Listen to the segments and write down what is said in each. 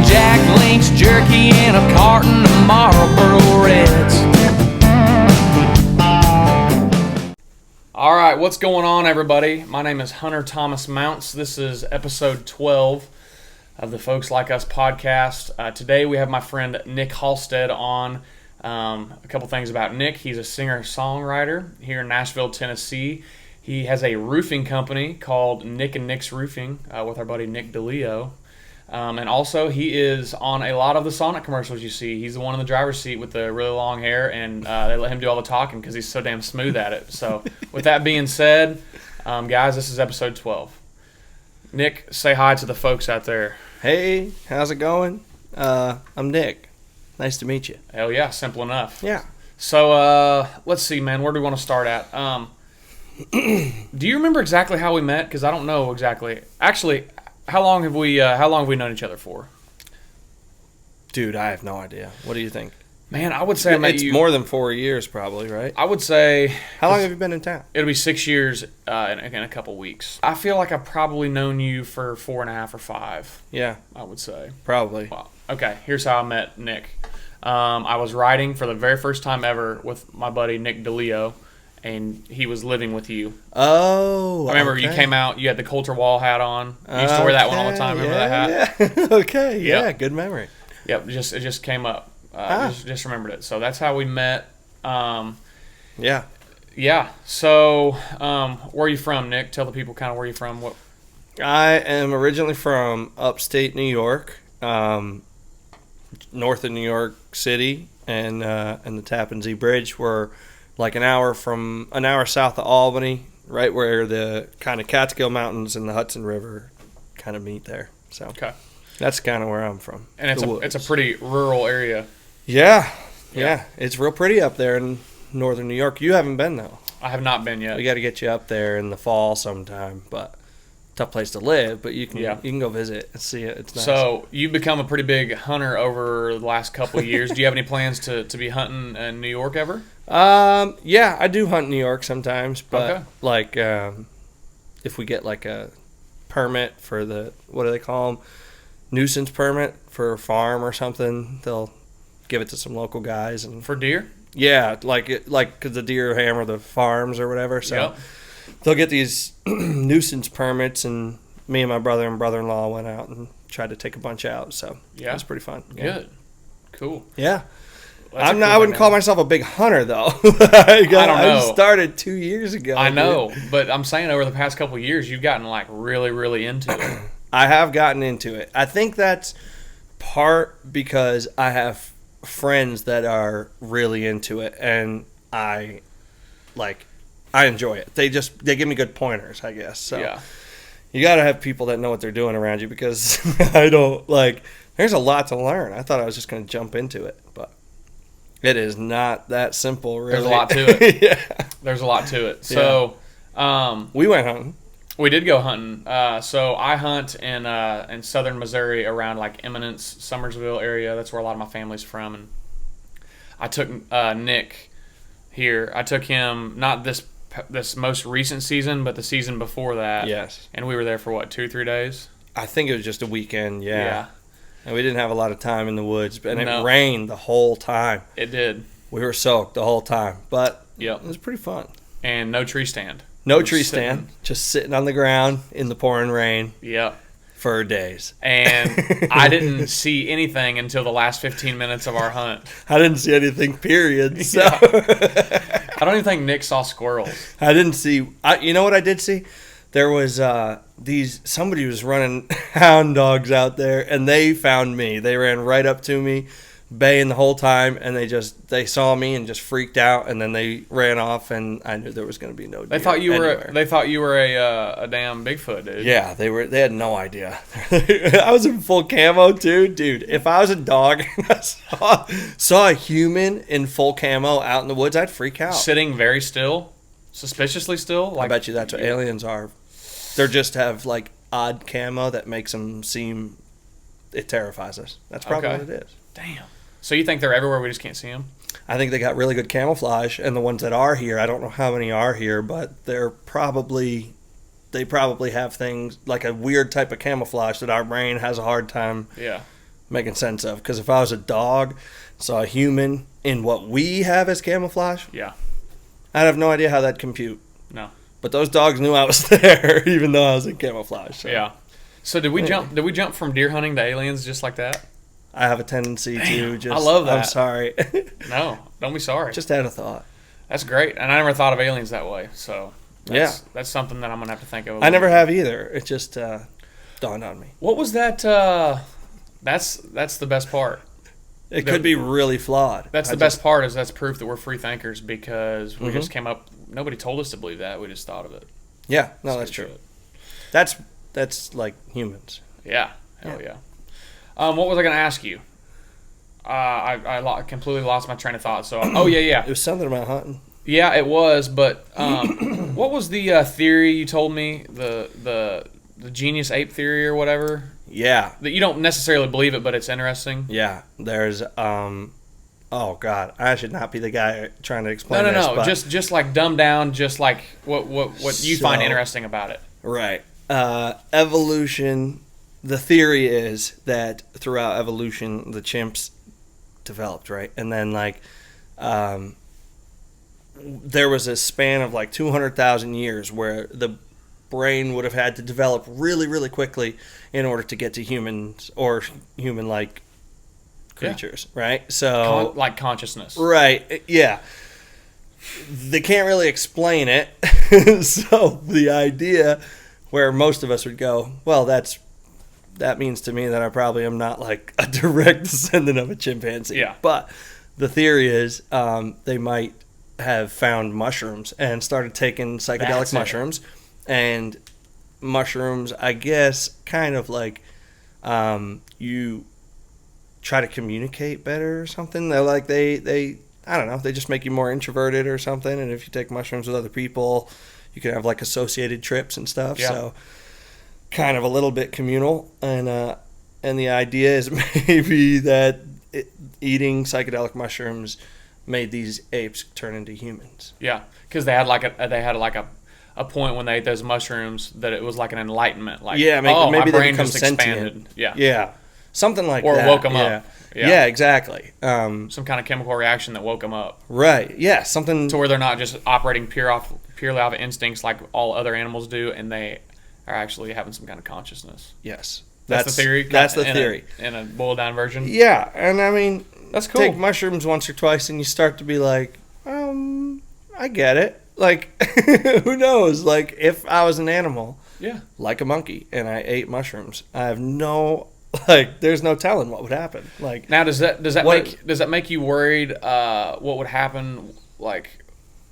Jack Link's jerky and a carton of Marlboro Reds. All right, what's going on, everybody? My name is Hunter Thomas Mounce. This is episode 12 of the Folks Like Us podcast. Today we have my friend Nick Halsted on. A couple things about Nick. He's a singer-songwriter here in Nashville, Tennessee. He has a roofing company called Nick and Nick's Roofing with our buddy Nick DeLeo. And also he is on a lot of the Sonic commercials you see. He's the one in the driver's seat with the really long hair, and they let him do all the talking because he's so damn smooth at it. So with that being said, guys, this is episode 12. Nick, say hi to the folks out there. Hey, how's it going? I'm Nick. Nice to meet you. Hell yeah, simple enough. Yeah. So let's see, man. Where do we want to start at? Do you remember exactly how we met? Because I don't know exactly. Actually, how long have we known each other for? Dude, I have no idea. What do you think? Man, I would say I met it's you more than 4 years, probably, right? I would say. How long have you been in town? It'll be 6 years in a couple weeks. I feel like I've probably known you for 4.5 or 5. Yeah, I would say. probably. Wow. Okay, here's how I met Nick. I was riding for the very first time ever with my buddy Nick DeLeo, and he was living with you. Oh, I remember okay. you came out, you had the Coulter Wall hat on. You used to wear that one all the time. Remember that hat? Yeah. Okay, yeah, Yep. good memory. Yep, it just came up. Just remembered it. So that's how we met. Yeah. Yeah. So where are you from, Nick? Tell the people kind of where you're from. What? I am originally from upstate New York, north of New York City, and the Tappan Zee Bridge. We're like an hour south of Albany, right where the kind of Catskill Mountains and the Hudson River kind of meet there. So Okay. that's kind of where I'm from. And it's a pretty rural area. Yeah. It's real pretty up there in northern New York. You haven't been, though. I have not been yet. We got to get you up there in the fall sometime, but tough place to live, but you can go visit and see it. It's nice. So you've become a pretty big hunter over the last couple of years. Do you have any plans to be hunting in New York ever? Yeah, I do hunt in New York sometimes, but Okay. if we get like a permit for what do they call them? Nuisance permit for a farm or something, they'll give it to some local guys. And For deer? yeah, because the deer hammer the farms or whatever. So Yep. they'll get these nuisance permits, and me and my brother and brother-in-law went out and tried to take a bunch out. So Yeah. it was pretty fun. Good. Cool. Yeah. Well, that's a cool I wouldn't thing, call man. myself a big hunter, though. I don't know. started 2 years ago. I know, dude. but I'm saying over the past couple of years, you've gotten like really, really into it. I have gotten into it. I think that's part because I have friends that are really into it, and I enjoy it. They give me good pointers, I guess. So Yeah. you got to have people that know what they're doing around you, because I don't there's a lot to learn. I thought I was just going to jump into it, but it is not that simple, really. There's a lot to it. Yeah. There's a lot to it. So We went hunting. we did go hunting. So I hunt in southern Missouri around like Eminence, Summersville area. That's where a lot of my family's from. And I took Nick here. I took him not this most recent season, but the season before that. Yes. And we were there for what, 2-3 days? I think it was just a weekend, yeah. Yeah. And we didn't have a lot of time in the woods, and No. it rained the whole time. It did. We were soaked the whole time, but Yep. it was pretty fun. And no tree stand. No Just tree sitting. stand, just sitting on the ground in the pouring rain Yep. for days. And I didn't see anything until the last 15 minutes of our hunt. I didn't see anything, period. So I don't even think Nick saw squirrels. I didn't see. You know what I did see? There was somebody was running hound dogs out there, and they found me. They ran right up to me, baying the whole time, and they saw me and just freaked out, and then they ran off, and I knew there was going to be no deer They thought you anywhere. were a damn Bigfoot, dude. Yeah, they had no idea. I was in full camo too, dude. If I was a dog and I saw a human in full camo out in the woods, I'd freak out. Sitting very still, suspiciously still. I bet you that's what aliens are. They just have like odd camo that makes them seem. It terrifies us. That's probably what it is. Damn. So you think they're everywhere? We just can't see them? I think they got really good camouflage, and the ones that are here, I don't know how many are here, but they probably have things like a weird type of camouflage that our brain has a hard time making sense of. Because if I was a dog, saw a human in what we have as camouflage, Yeah. I'd have no idea how that'd compute. No. But those dogs knew I was there, even though I was in camouflage. So. Yeah. So did we jump from deer hunting to aliens just like that? I have a tendency to just. I love that. I'm sorry. No, don't be sorry. Just had a thought. That's great, and I never thought of aliens that way. So that's something that I'm gonna have to think of. I never have either. It just dawned on me. What was that? That's the best part. It could be really flawed. That's the best part. Is that's proof that we're free thinkers because we just came up. Nobody told us to believe that. We just thought of it. Yeah, no, that's true. That's like humans. Yeah, hell yeah. What was I going to ask you? I completely lost my train of thought. So, yeah. It was something about hunting. Yeah, it was. But what was the theory you told me? The Genius Ape Theory or whatever? Yeah. That you don't necessarily believe it, but it's interesting. Yeah. There's oh God, I should not be the guy trying to explain this. No. Just like dumb down. Just like what you find interesting about it. Right. Evolution. The theory is that throughout evolution, the chimps developed, right? And then, like, there was a span of, like, 200,000 years where the brain would have had to develop really, really quickly in order to get to humans or human-like creatures, right? So like consciousness. Right, yeah. They can't really explain it. So the idea where most of us would go, well, that means to me that I probably am not like a direct descendant of a chimpanzee. Yeah. But the theory is they might have found mushrooms and started taking psychedelic mushrooms. And mushrooms, I guess, kind of like you try to communicate better or something. They're like they I don't know, they just make you more introverted or something. And if you take mushrooms with other people, you can have like associated trips and stuff. Yeah. So kind of a little bit communal, and the idea is maybe that eating psychedelic mushrooms made these apes turn into humans. Yeah, because they had a point when they ate those mushrooms that it was like an enlightenment. Like, yeah, maybe my they brain become just sentient. expanded. Yeah, yeah, something like or that. Or woke them up. Yeah, exactly. Some kind of chemical reaction that woke them up. Right. Yeah, something to where they're not just operating purely off of instincts like all other animals do, and they are actually having some kind of consciousness. Yes. That's the theory? That's the theory. In a boiled down version? Yeah, and I mean, that's cool. Take mushrooms once or twice and you start to be like, I get it. Like, who knows? Like, if I was an animal, like a monkey, and I ate mushrooms, I have no, like, there's no telling what would happen. Like, now, does that make you worried? What would happen? Like,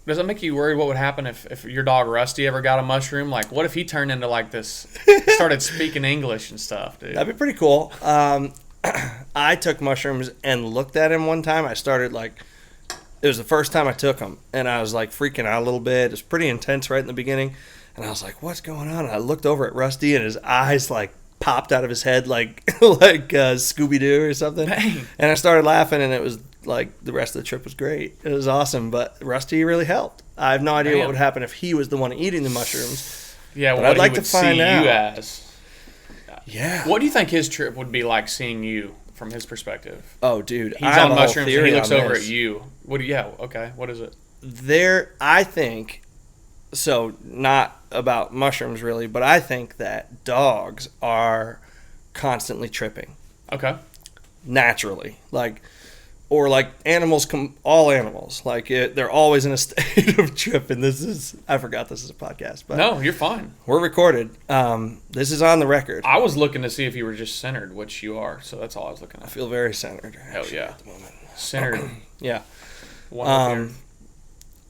does it make you worried what would happen if your dog Rusty ever got a mushroom? Like, what if he turned into like this, started speaking English and stuff, dude? That'd be pretty cool. I took mushrooms and looked at him one time. I started like, it was the first time I took them, and I was like freaking out a little bit. It was pretty intense right in the beginning, and I was like, "What's going on?" And I looked over at Rusty, and his eyes like popped out of his head like Scooby Doo or something. Dang. And I started laughing, and it was like the rest of the trip was great. It was awesome, but Rusty really helped. I have no idea what would happen if he was the one eating the mushrooms. Yeah, but I'd like to find out. You as. Yeah. What do you think his trip would be like seeing you from his perspective? Oh, dude, he's on mushrooms and he looks over at you. What do you? Yeah, okay. What is it? I think so. Not about mushrooms really, but I think that dogs are constantly tripping. Okay. Naturally, or like animals, all animals, like they're always in a state of tripping. I forgot this is a podcast, but no, you're fine. We're recorded. This is on the record. I was looking to see if you were just centered, which you are, so that's all I was looking at. I feel very centered. Hell yeah, at the moment. Centered. Yeah.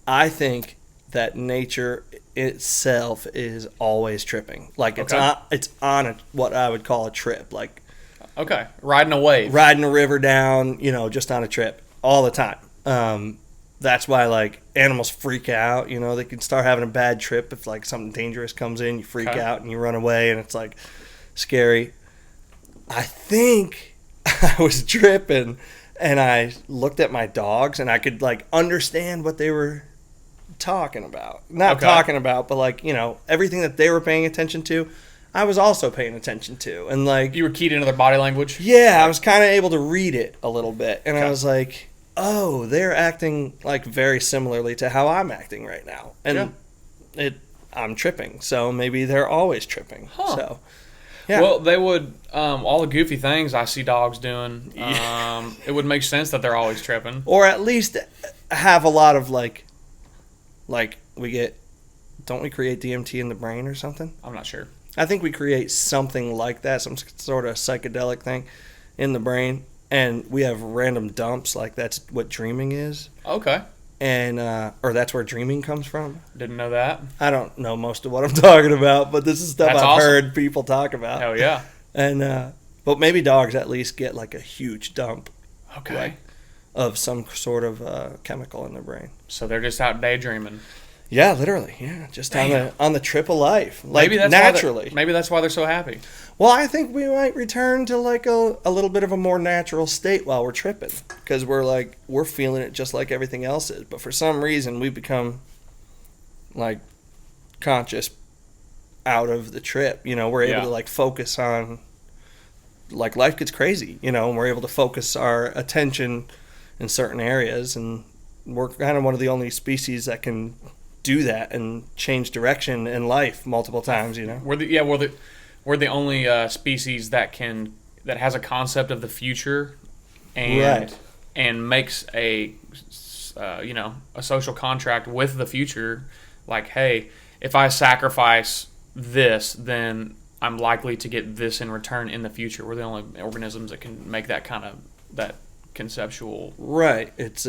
I think that nature itself is always tripping. Like it's on what I would call a trip. Like. Okay, riding a wave. Riding a river down, just on a trip all the time. That's why, like, animals freak out. They can start having a bad trip if, like, something dangerous comes in. You freak out and you run away, and it's, like, scary. I think I was tripping, and I looked at my dogs, and I could, like, understand what they were talking about. Not talking about, but, like, everything that they were paying attention to, I was also paying attention to. And like, You were keyed into their body language? yeah, I was kind of able to read it a little bit. And Okay. I was like, oh, they're acting like very similarly to how I'm acting right now. And I'm tripping. So maybe they're always tripping. Huh. So, yeah. Well, they would, all the goofy things I see dogs doing, it would make sense that they're always tripping. Or at least have a lot of like don't we create DMT in the brain or something? I'm not sure. I think we create something like that, some sort of psychedelic thing in the brain, and we have random dumps, like that's what dreaming is. Okay. And or that's where dreaming comes from. Didn't know that. I don't know most of what I'm talking about, but this is stuff That's I've awesome. heard people talk about. Hell yeah. And but maybe dogs at least get like a huge dump Okay. Like, of some sort of chemical in their brain. So they're just out daydreaming. Yeah, literally. Yeah, just Damn. on the trip of life, like Maybe that's naturally. maybe that's why they're so happy. Well, I think we might return to like a little bit of a more natural state while we're tripping, because we're feeling it just like everything else is. But for some reason, we become like conscious out of the trip. You know, we're able to like focus on like life gets crazy. You know, and we're able to focus our attention in certain areas, and we're kind of one of the only species that can do that and change direction in life multiple times. You know, We're the only species that has a concept of the future, and makes a social contract with the future. Like, hey, if I sacrifice this, then I'm likely to get this in return in the future. We're the only organisms that can make that kind of that conceptual. Right. It's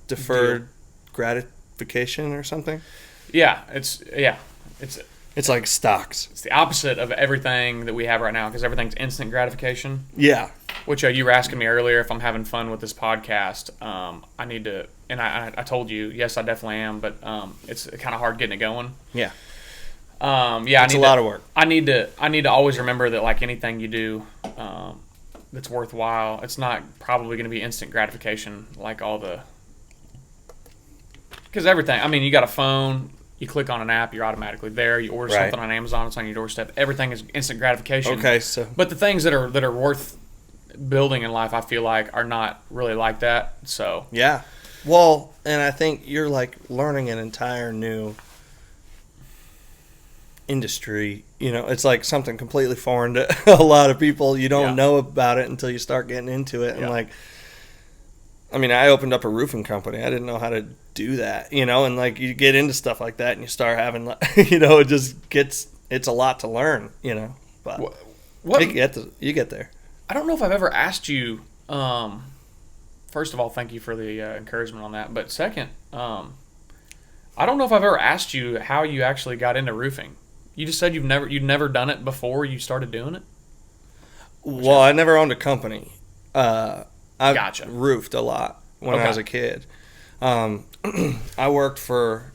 deferred gratification or something. Yeah, It's like stocks. It's the opposite of everything that we have right now, because everything's instant gratification. Yeah. Which you were asking me earlier if I'm having fun with this podcast. I need to, and I told you, yes, I definitely am, but it's kind of hard getting it going. Yeah. It's a lot of work. I need to always remember that, like anything you do that's worthwhile, it's not probably going to be instant gratification like all the. Because everything, I mean, you got a phone. You click on an app, you're automatically there. You order something on Amazon, it's on your doorstep. Everything is instant gratification. Okay, so but the things that are worth building in life, I feel like, are not really like that. So yeah, well, and I think you're like learning an entire new industry. You know, it's like something completely foreign to a lot of people. You don't know about it until you start getting into it, and like. I mean, I opened up a roofing company. I didn't know how to do that, you know, and like you get into stuff like that and you start having, you know, it's a lot to learn, you know, but you get there. I don't know if I've ever asked you, first of all, thank you for the encouragement on that. But second, I don't know if I've ever asked you how you actually got into roofing. You just said you'd never done it before you started doing it? Well, I never owned a company. I Gotcha. roofed a lot when I was a kid. I worked for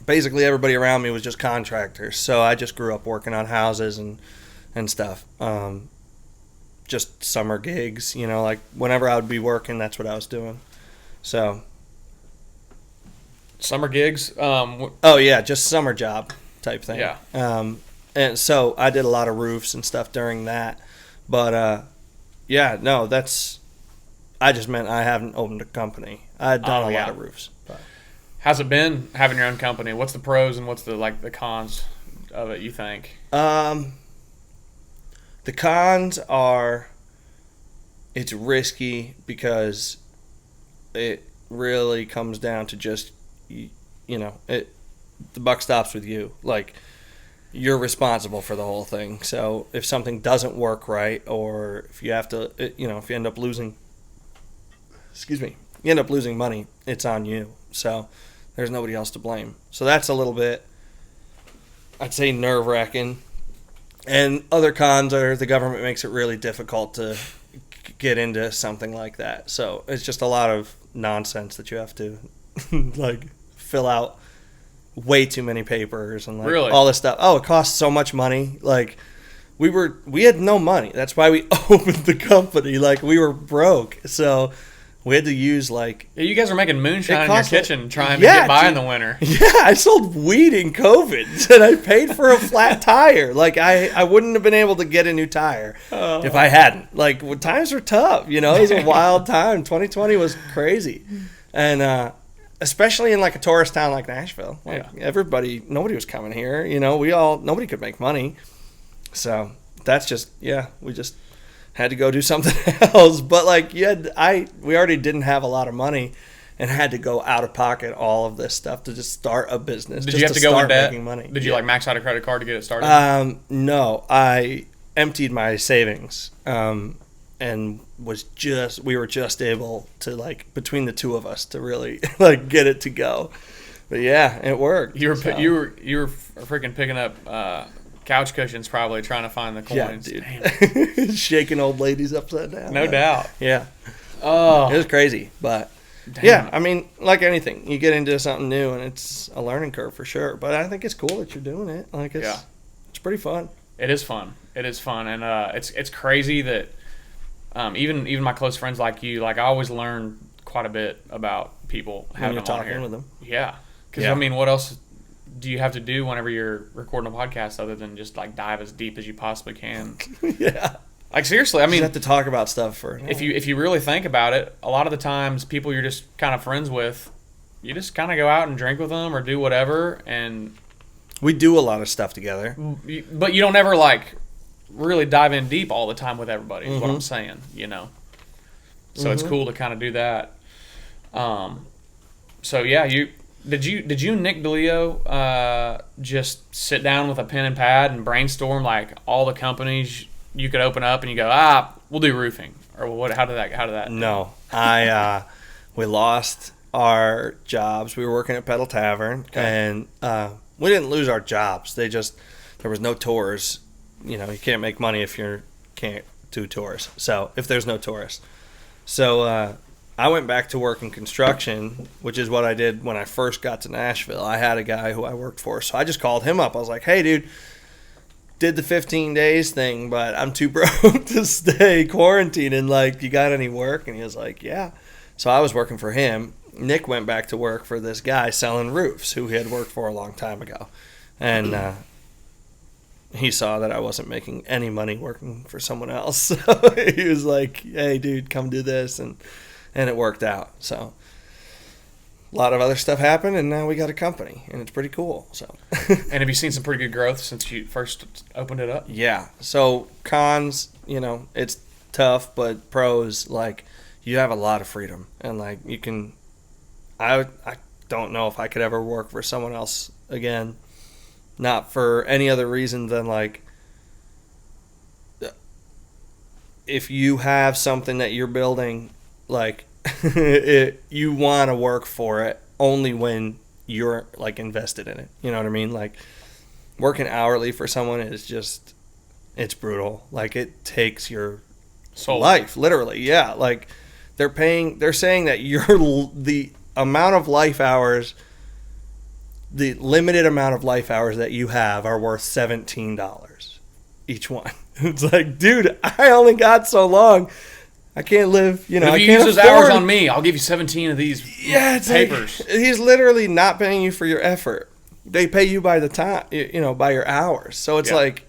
basically everybody around me was just contractors, so I just grew up working on houses and stuff. Just summer gigs, you know, like whenever I would be working, that's what I was doing. So summer gigs. Oh yeah, just summer job type thing. Yeah. And so I did a lot of roofs and stuff during that, but yeah, no, I just meant I haven't opened a company. I had done a lot of roofs. But. How's it been having your own company? What's the pros and what's the cons of it, you think? The cons are it's risky because it really comes down to just, you know, the buck stops with you. Like, you're responsible for the whole thing. So if something doesn't work right, or if you have to, you know, if you end up losing, money, it's on you. So there's nobody else to blame. So that's a little bit, I'd say, nerve-wracking. And other cons are the government makes it really difficult to get into something like that. So it's just a lot of nonsense that you have to like fill out way too many papers and like all this stuff. Oh, it costs so much money. Like we had no money. That's why we opened the company. Like we were broke. So We had to use like... Yeah, you guys are making moonshine in your kitchen trying to Yeah, get by dude. in the winter. Yeah, I sold weed in COVID, and I paid for a flat tire. Like, I wouldn't have been able to get a new tire if I hadn't. Like, times were tough, you know? It was a wild time. 2020 was crazy. And especially in, like, a tourist town like Nashville. Like, nobody was coming here, you know? Nobody could make money. So, that's just, we just had to go do something else. But, like, we already didn't have a lot of money and had to go out of pocket all of this stuff to just start a business. Did you have to go in debt? Making money. Did you, like, max out a credit card to get it started? No. I emptied my savings and we were just able to, like, between the two of us to really, like, get it to go. But, yeah, it worked. You were freaking picking up couch cushions, probably trying to find the coins. Yeah, dude. Shaking old ladies upside down. No doubt. Yeah. Oh, it was crazy, but yeah, I mean, like anything, you get into something new and it's a learning curve for sure. But I think it's cool that you're doing it. Like, it's pretty fun. It is fun. It is fun, and it's crazy that even my close friends like you, like, I always learn quite a bit about people having them on here. With them. Yeah, because I mean, what else do you have to do whenever you're recording a podcast other than just, like, dive as deep as you possibly can? Yeah. Like, seriously, I mean, you have to talk about stuff for if you really think about it, a lot of the times people you're just kind of friends with, you just kind of go out and drink with them or do whatever, and we do a lot of stuff together. But you don't ever, like, really dive in deep all the time with everybody. Is what I'm saying, you know. So it's cool to kind of do that. So yeah, Did you and Nick DeLeo just sit down with a pen and pad and brainstorm, like, all the companies you could open up and you go, we'll do roofing, or what? How did that? No, we lost our jobs. We were working at Pedal Tavern, and we didn't lose our jobs. There was no tours. You know, you can't make money if you can't do tours. So if there's no tourists, I went back to work in construction, which is what I did when I first got to Nashville. I had a guy who I worked for, so I just called him up. I was like, hey, dude, did the 15 days thing, but I'm too broke to stay quarantined, and, like, you got any work? And he was like, yeah. So I was working for him. Nick went back to work for this guy selling roofs who he had worked for a long time ago. And he saw that I wasn't making any money working for someone else. So he was like, hey, dude, come do this. And it worked out. So a lot of other stuff happened, and now we got a company, and it's pretty cool. So. And have you seen some pretty good growth since you first opened it up? Yeah. So cons, you know, it's tough, but pros, like, you have a lot of freedom, and, like, you can. I don't know if I could ever work for someone else again, not for any other reason than, like, if you have something that you're building, like, you want to work for it only when you're, like, invested in it. You know what I mean? Like, working hourly for someone is just, it's brutal. Like, it takes your soul. Life, literally. Yeah. Like, they're saying that the amount of life hours, the limited amount of life hours that you have are worth $17 each one. It's like, dude, I only got so long. I can't live, you know. If you use those hours on me, I'll give you 17 of these papers. Like, he's literally not paying you for your effort. They pay you by the time, you know, by your hours. So it's like,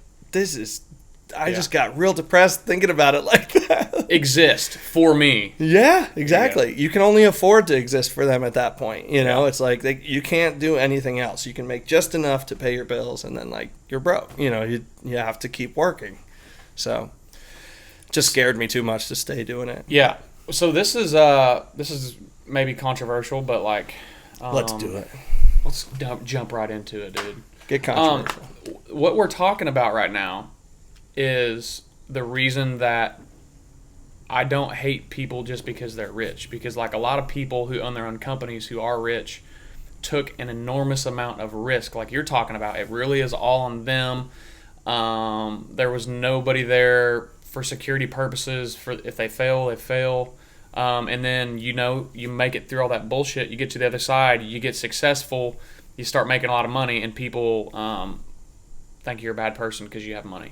I just got real depressed thinking about it like that. Exist for me. Yeah, exactly. Yeah. You can only afford to exist for them at that point. You know, it's like you can't do anything else. You can make just enough to pay your bills, and then, like, you're broke. You know, you have to keep working. So just scared me too much to stay doing it. Yeah. So this is maybe controversial, but, like, let's do it. Let's jump right into it, dude. Get controversial. What we're talking about right now is the reason that I don't hate people just because they're rich. Because, like, a lot of people who own their own companies who are rich took an enormous amount of risk. Like you're talking about, it really is all on them. There was nobody there for security purposes. For if they fail, they fail. And then, you know, you make it through all that bullshit. You get to the other side. You get successful. You start making a lot of money, and people think you're a bad person because you have money.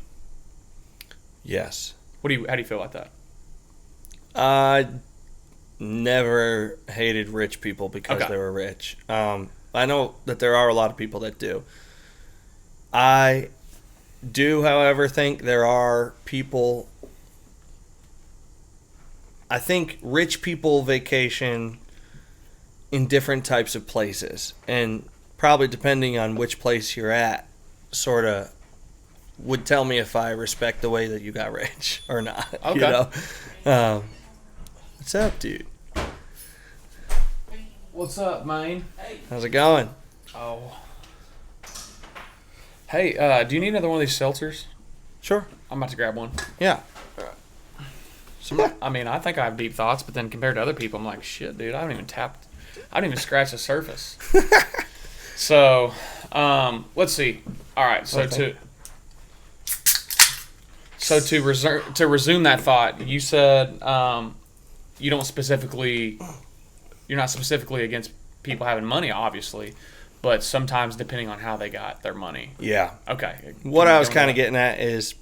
Yes. How do you feel about that? never hated rich people because Okay. they were rich. I know that there are a lot of people that do. I do, however, think there are people. I think rich people vacation in different types of places, and probably depending on which place you're at, sort of would tell me if I respect the way that you got rich or not. Okay. You know? What's up, dude? What's up, man? How's it going? Oh. Hey, do you need another one of these seltzers? Sure. I'm about to grab one. Yeah. I mean, I think I have deep thoughts, but then compared to other people, I'm like, shit, dude, I haven't even scratched the surface. So, let's see. All right, so Okay. to resume that thought, you said you're not specifically against people having money, obviously, but sometimes depending on how they got their money. Yeah. Okay. What I was kind of getting at is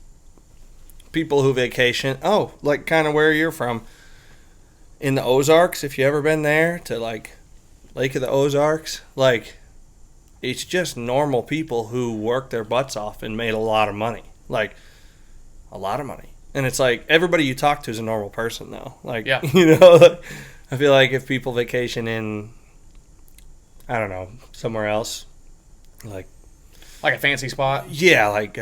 people who vacation. Oh, like kind of where you're from. In the Ozarks, if you ever been there to like Lake of the Ozarks, like it's just normal people who worked their butts off and made a lot of money. Like a lot of money. And it's like everybody you talk to is a normal person though. Like, yeah. You know, I feel like if people vacation in, I don't know, somewhere else, like a fancy spot. yeah, like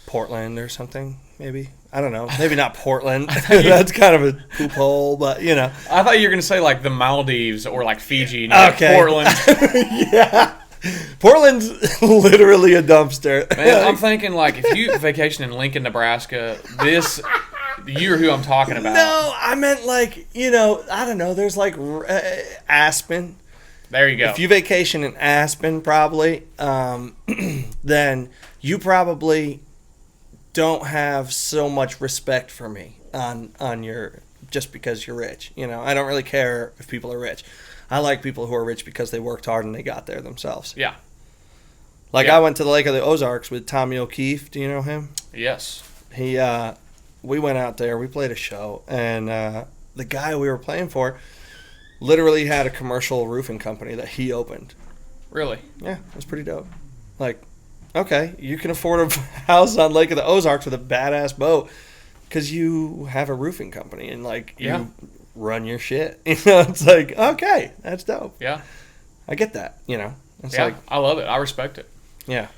Portland or something, maybe. I don't know. Maybe not Portland. That's kind of a poop hole, but you know. I thought you were gonna say like the Maldives or like Fiji. And you're Okay. Like Portland. Yeah. Portland's literally a dumpster. Man, I'm thinking like if you vacation in Lincoln, Nebraska, you're who I'm talking about. No, I meant like, you know, I don't know. There's like Aspen. There you go. If you vacation in Aspen, probably, then you probably don't have so much respect for me on your just because you're rich. You know, I don't really care if people are rich. I like people who are rich because they worked hard and they got there themselves. Yeah. Like Yeah. I went to the Lake of the Ozarks with Tommy O'Keefe. Do you know him? Yes. We went out there. We played a show, and the guy we were playing for literally had a commercial roofing company that he opened. Really? Yeah, it was pretty dope. Like, okay, you can afford a house on Lake of the Ozarks with a badass boat because you have a roofing company and like Yeah. you run your shit. You know, it's like, okay, that's dope. Yeah. I get that. You know, it's Yeah. like, I love it. I respect it. yeah.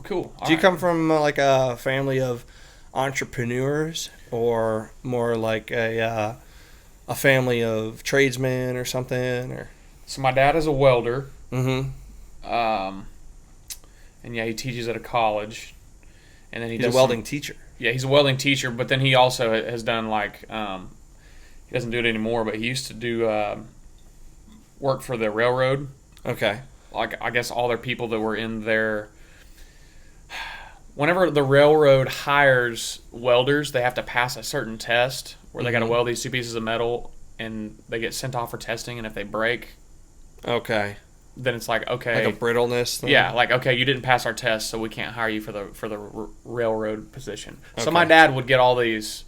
Cool. Do you come from like a family of entrepreneurs or more like a family of tradesmen or something? Or So my dad is a welder. mm-hmm. And yeah, he teaches at a college. And then He's a welding teacher. Yeah, he's a welding teacher, but then he also has done like he doesn't do it anymore, but he used to do work for the railroad. Okay. Like I guess all their people that were in their whenever the railroad hires welders, they have to pass a certain test where they got to weld these two pieces of metal and they get sent off for testing, and if they break, Okay. then it's like, okay, Like a brittleness thing? yeah, like okay, you didn't pass our test, so we can't hire you for the railroad position. So Okay. my dad would get all these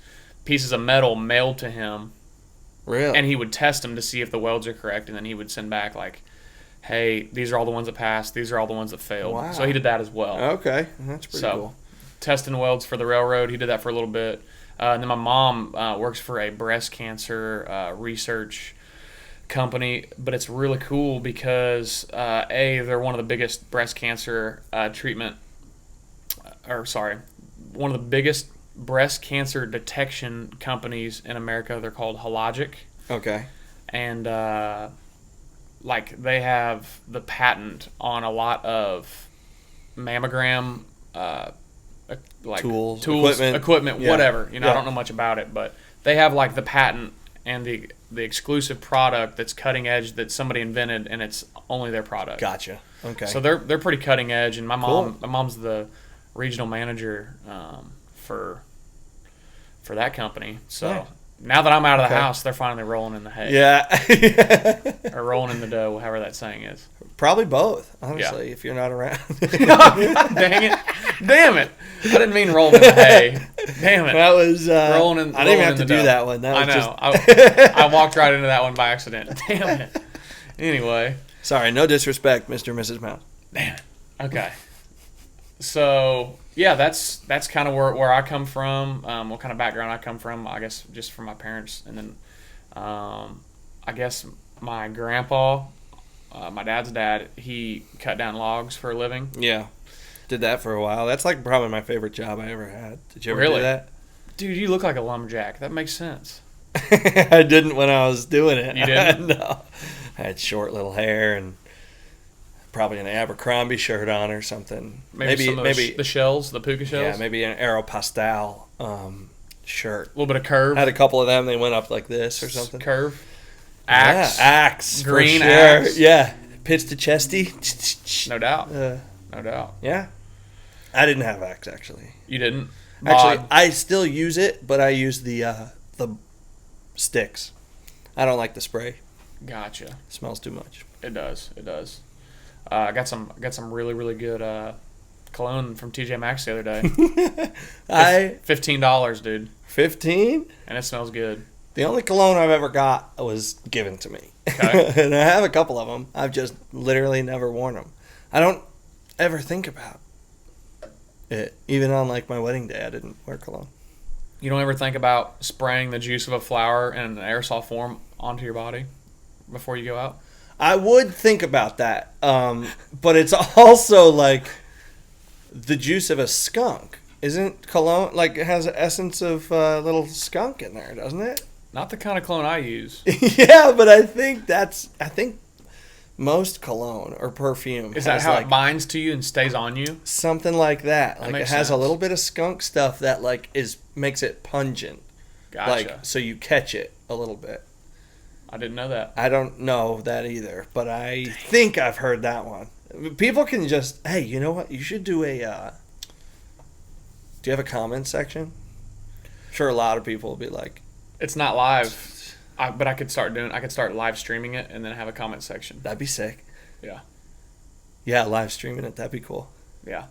pieces of metal mailed to him, Really? and he would test them to see if the welds are correct, and then he would send back like, hey, these are all the ones that passed, these are all the ones that failed. Wow. So he did that as well. Okay. That's pretty cool. Testing welds for the railroad, he did that for a little bit. And then my mom works for a breast cancer research company, but it's really cool because they're one of the biggest breast cancer one of the biggest breast cancer detection companies in America. They're called Hologic, Okay. and like they have the patent on a lot of mammogram like Tools, equipment, Yeah. whatever. You know, I Yeah. don't know much about it, but they have like the patent and the exclusive product that's cutting edge that somebody invented, and it's only their product. Gotcha. Okay. So they're pretty cutting edge, and my Cool. mom's the regional manager for that company. So Yeah. Now that I'm out of the house, they're finally rolling in the hay. Yeah. Or rolling in the dough, however that saying is. Probably both, honestly, if you're not around. God dang it. Damn it. I didn't mean rolling in the hay. Damn it. That was... rolling in, I didn't even have to do dough. that one. That was I know. I walked right into that one by accident. Damn it. Anyway. Sorry, no disrespect, Mr. and Mrs. Mounce. Damn it. Okay. So, yeah, that's kind of where I come from, what kind of background I come from, I guess just from my parents. And then I guess my grandpa, my dad's dad, he cut down logs for a living. Yeah. Did that for a while. That's like probably my favorite job I ever had. Did you ever Really? do that? Dude, you look like a lumberjack. That makes sense. I didn't when I was doing it. You didn't? No. I had short little hair and probably an Abercrombie shirt on or something. Maybe the shells, the puka shells? Yeah, maybe an Aeropostale shirt. A little bit of curve. I had a couple of them. They went up like this or something. Curve. Axe. Yeah, axe. Green for sure. axe. Yeah. Pitch to chesty. No doubt. No doubt. Yeah. I didn't have axe, actually. You didn't? Actually, Bod. I still use it, but I use the sticks. I don't like the spray. Gotcha. It smells too much. It does. It does. I got some really, really good cologne from TJ Maxx the other day. $15, dude. 15? And it smells good. The only cologne I've ever got was given to me. Okay. And I have a couple of them. I've just literally never worn them. I don't ever think about it. Even on like my wedding day, I didn't wear cologne. You don't ever think about spraying the juice of a flower in an aerosol form onto your body before you go out? I would think about that. But it's also like the juice of a skunk. Isn't cologne, like, it has an essence of a little skunk in there, doesn't it? Not the kind of cologne I use. Yeah, but I think most cologne or perfume Is that has how like it binds to you and stays on you? something like that. Like it makes has a sense. little bit of skunk stuff that like makes it pungent. Gotcha. Like so you catch it a little bit. I didn't know that. I don't know that either, but I think I've heard that one. People can just, hey, you know what? You should do a do you have a comment section? I'm sure a lot of people will be like, It's not live, but I could start live streaming it and then have a comment section. that'd be sick. Yeah. Yeah, live streaming it, that'd be cool. Yeah.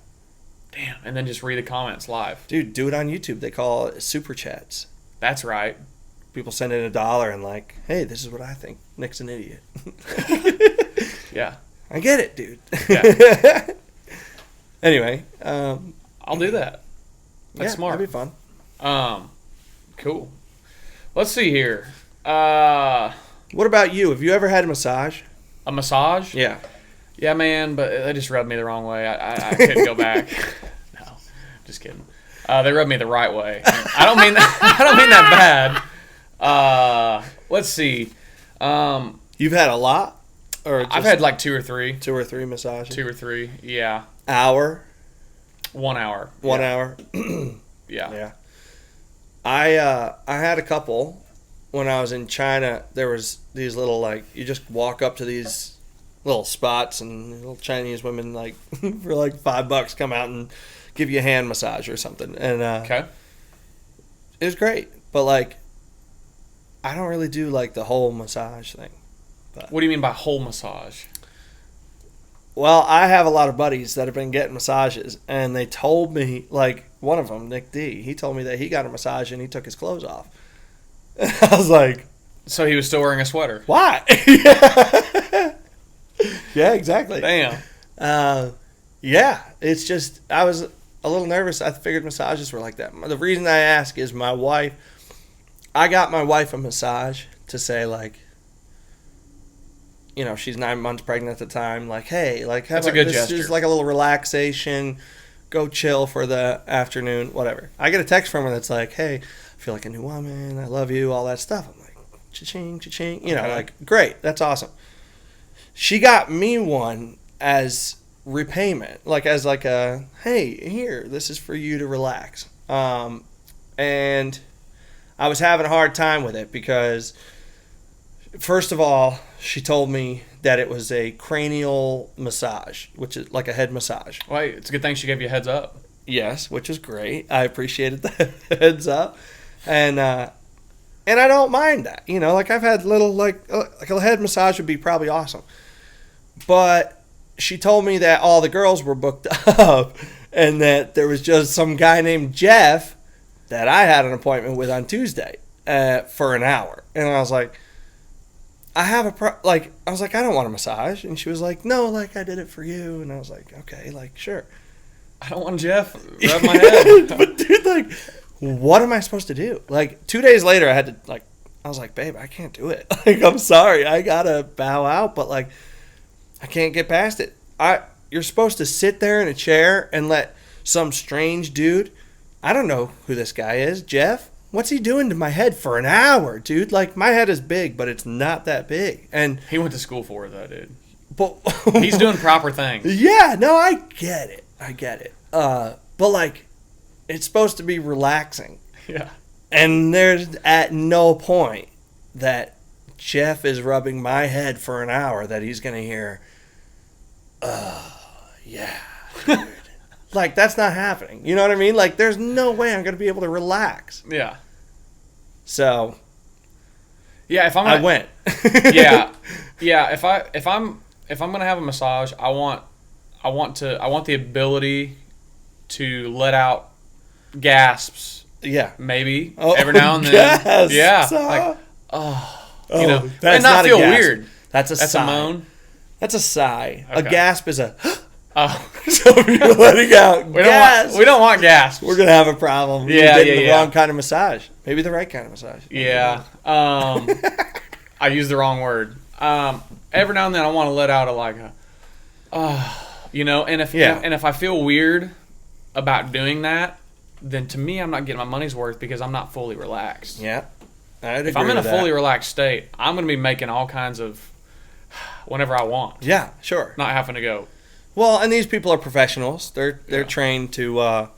Damn. And then just read the comments live. Dude, do it on YouTube. They call it super chats. That's right. People send in $1 and like, hey, this is what I think. Nick's an idiot. Yeah. I get it, dude. Yeah. Anyway, I'll do that. That's yeah, smart. That'd be fun. Cool. Let's see here. A What about you? Have you ever had a massage? massage? Yeah. Yeah, man, but they just rubbed me the wrong way. I couldn't go back. No, just kidding. They rubbed me the right way. I don't mean that. I don't mean that bad. Let's see. You've had a lot, or just I've had like 2 or 3. 2 or 3 massages. 2 or 3. Yeah. Hour. 1 hour. 1 Yeah. hour. Yeah. Yeah. I had a couple when I was in China. There was these little like you just walk up to these little spots and little Chinese women like for like $5 come out and give you a hand massage or something. And Okay. it was great, but like I don't really do like the whole massage thing. What do you mean by whole massage? Well, I have a lot of buddies that have been getting massages, and they told me, like, one of them, Nick D, he told me that he got a massage and he took his clothes off. I was like, So he was still wearing a sweater. why? Yeah, exactly. Damn. Yeah, it's just, I was a little nervous. I figured massages were like that. The reason I ask is I got my wife a massage to say, like, you know, she's 9 months pregnant at the time. Like, hey, like, That's a good this gesture. is like a little relaxation. Go chill for the afternoon, whatever. I get a text from her that's like, hey, I feel like a new woman. I love you, all that stuff. I'm like, cha-ching, cha-ching. You know, Okay. like, great. That's awesome. She got me one as repayment, like as like a, hey, here, this is for you to relax. And I was having a hard time with it because, first of all, she told me that it was a cranial massage, which is like a head massage. Wait, it's a good thing she gave you a heads up. Yes, which is great. I appreciated the heads up. And And I don't mind that. You know, like I've had little, like a head massage would be probably awesome. But she told me that all the girls were booked up and that there was just some guy named Jeff that I had an appointment with on Tuesday for an hour. And I was like, I was like, I don't want a massage. And she was like, no, like I did it for you. And I was like, okay, like, sure. I don't want Jeff rub my head. But dude, like, what am I supposed to do? Like 2 days later, I was like, babe, I can't do it. Like, I'm sorry. I gotta bow out, but like, I can't get past it. You're supposed to sit there in a chair and let some strange dude, I don't know who this guy is, Jeff. What's he doing to my head for an hour, dude? Like, my head is big, but it's not that big. And he went to school for it, though, dude. But he's doing proper things. Yeah, no, I get it. But like, it's supposed to be relaxing. Yeah. And there's at no point that Jeff is rubbing my head for an hour that he's going to hear, yeah, dude. Like, that's not happening. You know what I mean? Like, there's no way I'm going to be able to relax. Yeah. So, yeah, I went. Yeah. If I'm going to have a massage, I want the ability to let out gasps. Yeah. Maybe every now and then. Gasps. Yeah. Like, you know, and not feel weird. That's a sigh. A moan. That's a sigh. Okay. A gasp is a Oh. So if you're letting out gas, we don't want gasps. We're going to have a problem. Yeah, You're getting the wrong kind of massage. Maybe the right kind of massage. Yeah. I used the wrong word. Every now and then I want to let out you know, and if I feel weird about doing that, then to me I'm not getting my money's worth because I'm not fully relaxed. Yeah. If I'm in a fully relaxed state, I'm going to be making all kinds of whenever I want. Yeah, sure. Not having to go. Well, and these people are professionals. They're trained to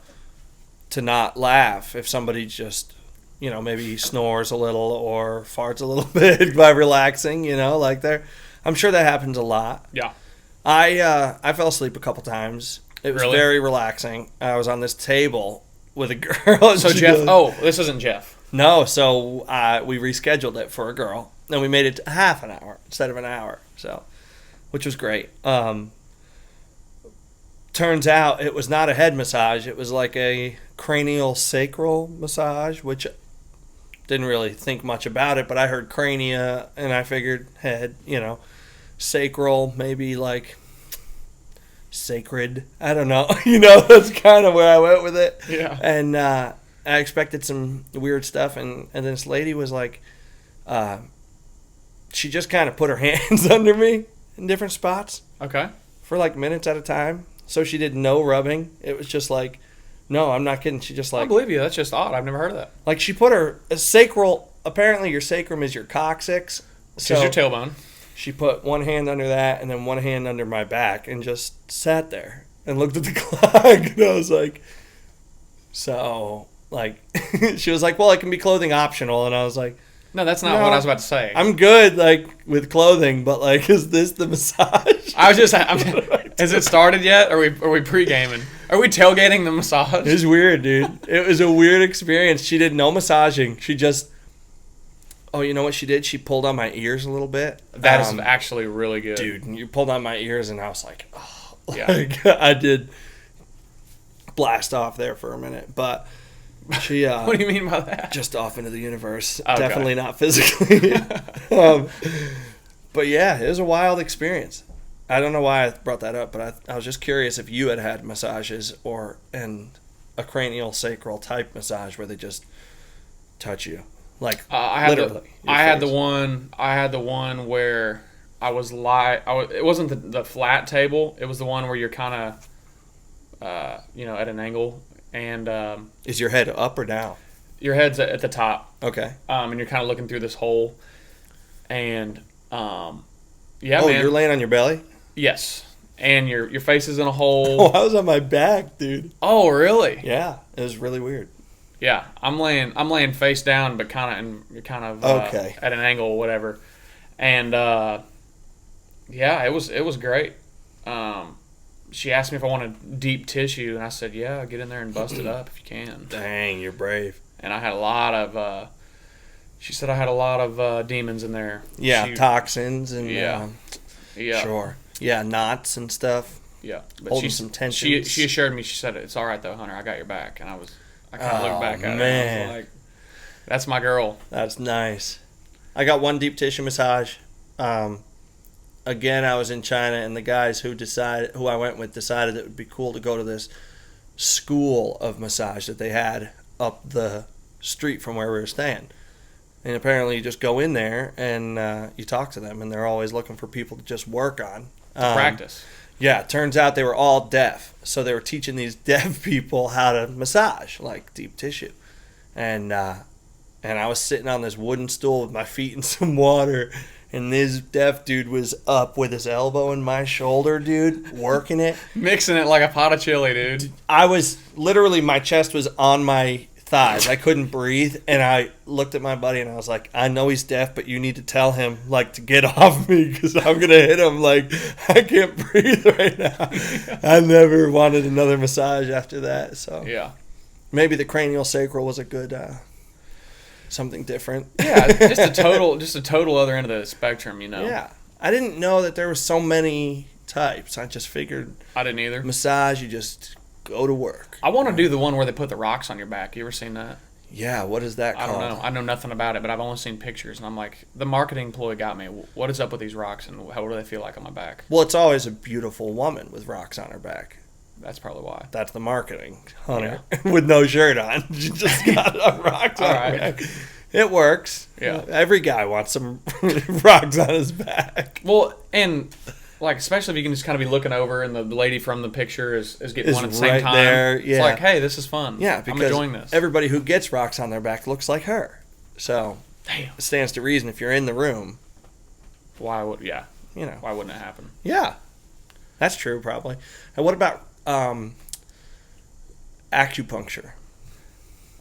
not laugh if somebody just, you know, maybe snores a little or farts a little bit by relaxing, you know, like I'm sure that happens a lot. Yeah. I fell asleep a couple times. It was very relaxing. I was on this table with a girl. So Jeff, this isn't Jeff. No, so we rescheduled it for a girl, and we made it to half an hour instead of an hour, so, which was great. Turns out it was not a head massage. It was like a cranial sacral massage, which didn't really think much about it, but I heard crania, and I figured head, you know, sacral, maybe like sacred. I don't know. You know, that's kind of where I went with it. Yeah. And I expected some weird stuff, and this lady was like, she just kind of put her hands under me in different spots. Okay. For like minutes at a time. So she did no rubbing. It was just like, no, I'm not kidding. She just like, I believe you. That's just odd. I've never heard of that. like she put her sacral. Apparently, your sacrum is your coccyx. So your tailbone. She put one hand under that and then one hand under my back and just sat there and looked at the clock. And I was like, so like, she was like, well, it can be clothing optional. And I was like, no, that's not what I was about to say. I'm good, like, with clothing, but like, is this the massage? Has it started yet? Are we pre-gaming? Are we tailgating the massage? It was weird, dude. It was a weird experience. She did no massaging. She just, you know what she did? She pulled on my ears a little bit. That is actually really good. Dude, you pulled on my ears and I was like, oh. Yeah. Like, I did blast off there for a minute, but she... what do you mean by that? Just off into the universe. Okay. Definitely not physically. But yeah, it was a wild experience. I don't know why I brought that up, but I was just curious if you had massages and a cranial sacral type massage where they just touch you, like literally. I had the one where I was it wasn't the flat table. It was the one where you're kind of, at an angle, and is your head up or down? Your head's at the top. Okay. And you're kind of looking through this hole, and man. You're laying on your belly? Yes. And your face is in a hole. Oh, I was on my back, dude. Oh, really? Yeah, it was really weird. Yeah, I'm laying face down, but kind of okay, at an angle or whatever. And it was great. She asked me if I wanted deep tissue, and I said, get in there and bust it up if you can. Dang, you're brave. And I had a lot of She said I had a lot of demons in there. Yeah, toxins and yeah. Sure. Yeah, knots and stuff. Yeah, but holding some tension. She assured me. She said it's all right though, Hunter. I got your back, and I kind of looked back at her. And I was like, that's my girl. That's nice. I got one deep tissue massage. Again, I was in China, and the guys who I went with decided it would be cool to go to this school of massage that they had up the street from where we were staying. And apparently you just go in there and you talk to them, and they're always looking for people to just work on. Practice. Yeah, it turns out they were all deaf. So they were teaching these deaf people how to massage, like deep tissue. And I was sitting on this wooden stool with my feet in some water, and this deaf dude was up with his elbow in my shoulder, dude, working it. Mixing it like a pot of chili, dude. I was literally, my chest was on my thighs. I couldn't breathe, and I looked at my buddy, and I was like, I know he's deaf, but you need to tell him, like, to get off me, because I'm going to hit him. Like, I can't breathe right now. I never wanted another massage after that, so. Yeah. Maybe the cranial sacral was a good, something different. Yeah, just a total other end of the spectrum, you know. Yeah. I didn't know that there were so many types. I just figured. I didn't either. Massage, you just go to work. I want to do the one where they put the rocks on your back. You ever seen that? Yeah, what is that called? I don't know. I know nothing about it, but I've only seen pictures, and I'm like, the marketing employee got me. What is up with these rocks, and how do they feel like on my back? Well, it's always a beautiful woman with rocks on her back. That's probably why. That's the marketing, Hunter. Yeah. With no shirt on. She just got rocks on her back. It works. Yeah. Every guy wants some rocks on his back. Well, and like, especially if you can just kind of be looking over and the lady from the picture is getting one at the same time. There. Yeah. It's like, hey, this is fun. Yeah, because I'm enjoying this. Everybody who gets rocks on their back looks like her. So damn. It stands to reason if you're in the room. Why wouldn't it happen? Yeah. That's true, probably. And what about acupuncture?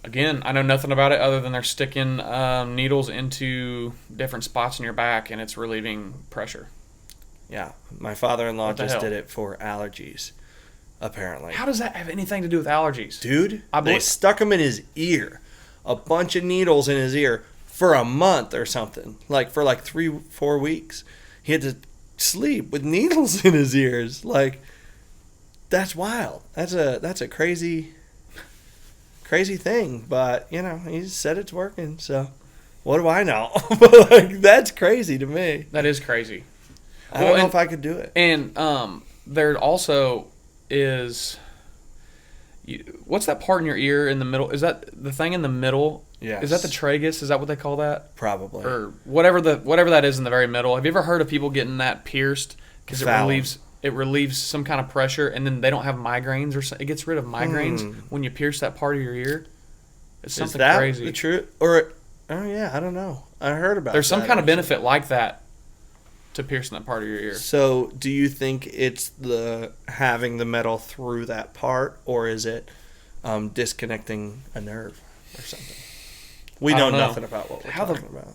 Again, I know nothing about it other than they're sticking needles into different spots in your back, and it's relieving pressure. Yeah, my father-in-law just did it for allergies, apparently. How does that have anything to do with allergies? Dude, they stuck him in his ear. A bunch of needles in his ear for a month or something. Like, for 3-4 weeks. He had to sleep with needles in his ears. Like, that's wild. That's a crazy thing. But, he said it's working, so what do I know? That's crazy to me. That is crazy. I don't know if I could do it. And there also is, what's that part in your ear in the middle? Is that the thing in the middle? Yes. Is that the tragus? Is that what they call that? Probably. Or whatever that is in the very middle. Have you ever heard of people getting that pierced because it relieves some kind of pressure, and then they don't have migraines, or something? It gets rid of migraines when you pierce that part of your ear. It's something crazy. Is that the truth? Or oh yeah, I don't know. I heard about. There's some kind of benefit like that to piercing that part of your ear. So, do you think it's the having the metal through that part, or is it disconnecting a nerve or something? We know nothing about what we're talking about.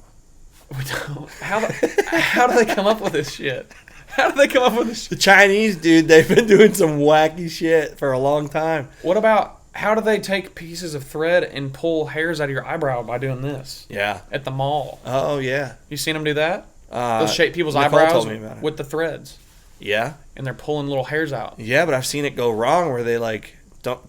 We don't. How do they come up with this shit? How do they come up with this shit? The Chinese, dude, they've been doing some wacky shit for a long time. What about, how do they take pieces of thread and pull hairs out of your eyebrow by doing this? Yeah. At the mall. Oh, yeah. You seen them do that? They'll shape people's eyebrows with the threads. Yeah. And they're pulling little hairs out. Yeah, but I've seen it go wrong where they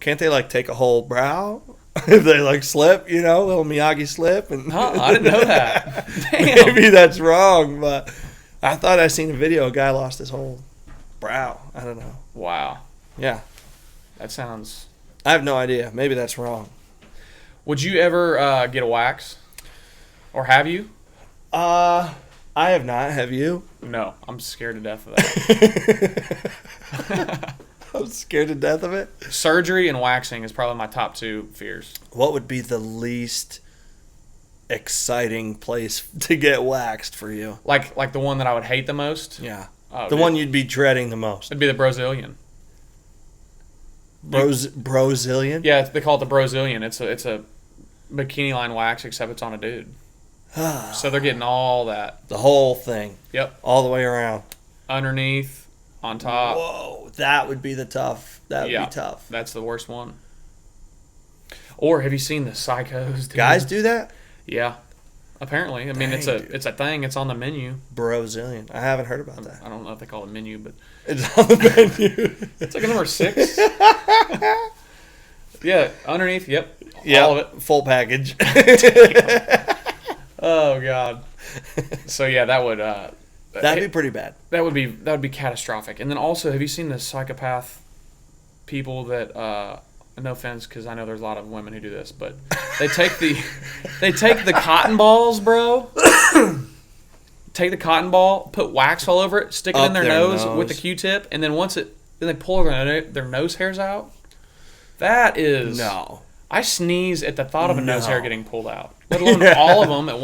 can't they take a whole brow? If they slip, little Miyagi slip. And I didn't know that. Damn. Maybe that's wrong, but I thought I seen a video. A guy lost his whole brow. I don't know. Wow. Yeah. That sounds... I have no idea. Maybe that's wrong. Would you ever get a wax? Or have you? I have not. Have you? No. I'm scared to death of that. I'm scared to death of it. Surgery and waxing is probably my top 2 fears. What would be the least exciting place to get waxed for you? Like the one that I would hate the most? Yeah. The one you'd be dreading the most. It'd be the Brazilian. Brazilian? Yeah, they call it the Brazilian. It's a bikini line wax, except it's on a dude. So they're getting all that. The whole thing. Yep. All the way around. Underneath, on top. Whoa, that would be tough. That would be tough. That's the worst one. Or have you seen the psychos? Dude? Guys do that? Yeah. Apparently, I mean, Dang, it's a thing. It's on the menu. Brazilian. I haven't heard about that. I don't know if they call it menu, but It's on the menu. it's like a number 6. Yeah, underneath. Yep. Yeah, all of it. full package. Oh God. So yeah, that would That'd be pretty bad. That would be catastrophic. And then also, have you seen the psychopath people that? No offense, because I know there's a lot of women who do this, but they take the cotton balls, bro. Take the cotton ball, put wax all over it, stick it in their nose with the Q-tip, and then then they pull their nose hairs out. That is no. I sneeze at the thought of a nose hair getting pulled out, let alone all of them at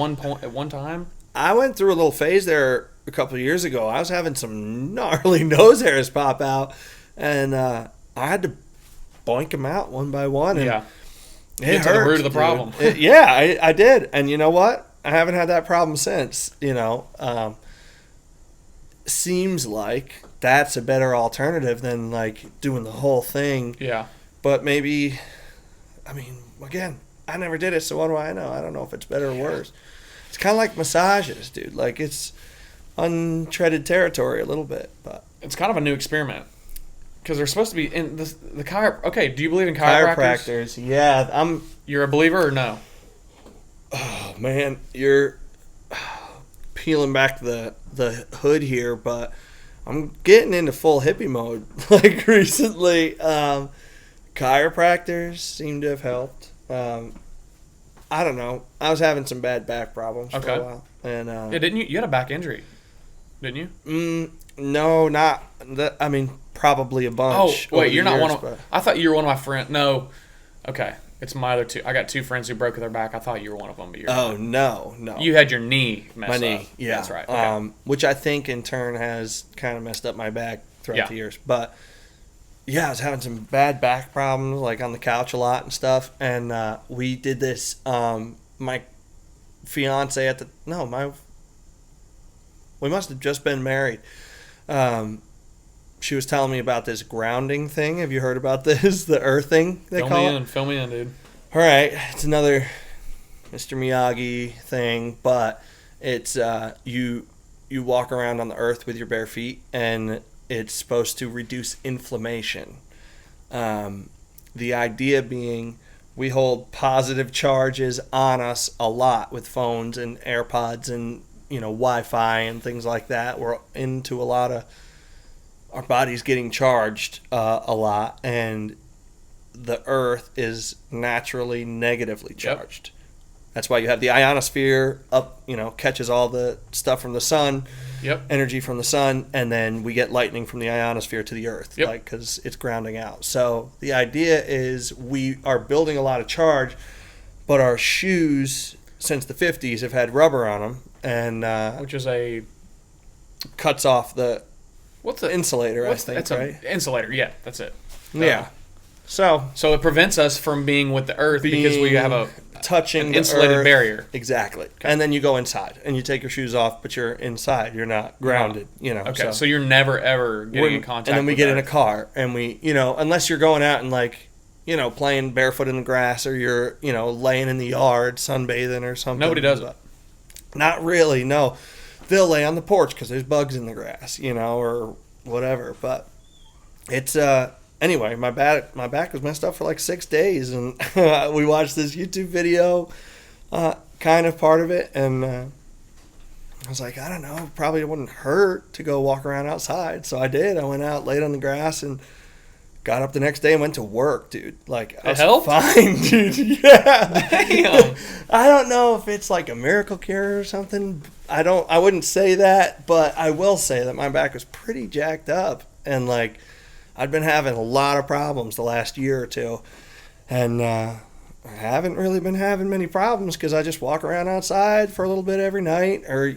one time. I went through a little phase there a couple of years ago. I was having some gnarly nose hairs pop out, and I had to boink them out one by one. And yeah, it hurt, to the root of the problem. I did, and you know what? I haven't had that problem since. Seems like that's a better alternative than like doing the whole thing. Yeah, but maybe, I mean, again, I never did it, so what do I know? I don't know if it's better or worse. It's kind of like massages, dude. Like, it's untreaded territory a little bit, but it's kind of a new experiment because they're supposed to be in the Okay, do you believe in chiropractors? Yeah, You're a believer or no? Oh man, you're peeling back the hood here, but I'm getting into full hippie mode. Like recently, chiropractors seem to have helped. I don't know. I was having some bad back problems for a while, and yeah, didn't you? You had a back injury, didn't you? No, not that. I mean, probably a bunch. Oh wait, you're not one of. But I thought you were one of my friends. No, okay, it's my other two. I got 2 friends who broke their back. I thought you were one of them, but you're. Oh not. No. You had your knee messed up. My knee, yeah, that's right. Okay. Which I think in turn has kind of messed up my back throughout the years, but. Yeah, I was having some bad back problems, like on the couch a lot and stuff. And we did this. My fiance we must have just been married. She was telling me about this grounding thing. Have you heard about this? The earthing, they call it? Fill me in, dude. All right, it's another Mr. Miyagi thing, but it's you walk around on the earth with your bare feet, and it's supposed to reduce inflammation. The idea being we hold positive charges on us a lot with phones and AirPods and Wi-Fi and things like that. We're into a lot of our bodies getting charged a lot, and the earth is naturally negatively charged. Yep. That's why you have the ionosphere up, catches all the stuff from the sun, energy from the sun, and then we get lightning from the ionosphere to the earth, because it's grounding out. So the idea is we are building a lot of charge, but our shoes since the 50s have had rubber on them, and which is cuts off the insulator, I think, that's right? Insulator, yeah, that's it. Yeah. So it prevents us from being with the earth because we have an insulated barrier. Exactly. Okay. And then you go inside and you take your shoes off, but you're inside. You're not grounded, Okay, so you're never, ever getting in contact with And then we get in a earth. car and we, unless you're going out and playing barefoot in the grass, or you're, laying in the yard, sunbathing or something. Nobody does it. Not really, no. They'll lay on the porch because there's bugs in the grass, or whatever. But it's, anyway, my back was messed up for like 6 days, and we watched this YouTube video, kind of part of it, and I was like, I don't know, probably it wouldn't hurt to go walk around outside. So I did. I went out, laid on the grass, and got up the next day and went to work, dude. Like, I was fine, dude. Yeah. Damn. I don't know if it's like a miracle cure or something. I wouldn't say that, but I will say that my back was pretty jacked up, and like, I'd been having a lot of problems the last year or two, and I haven't really been having many problems because I just walk around outside for a little bit every night, or,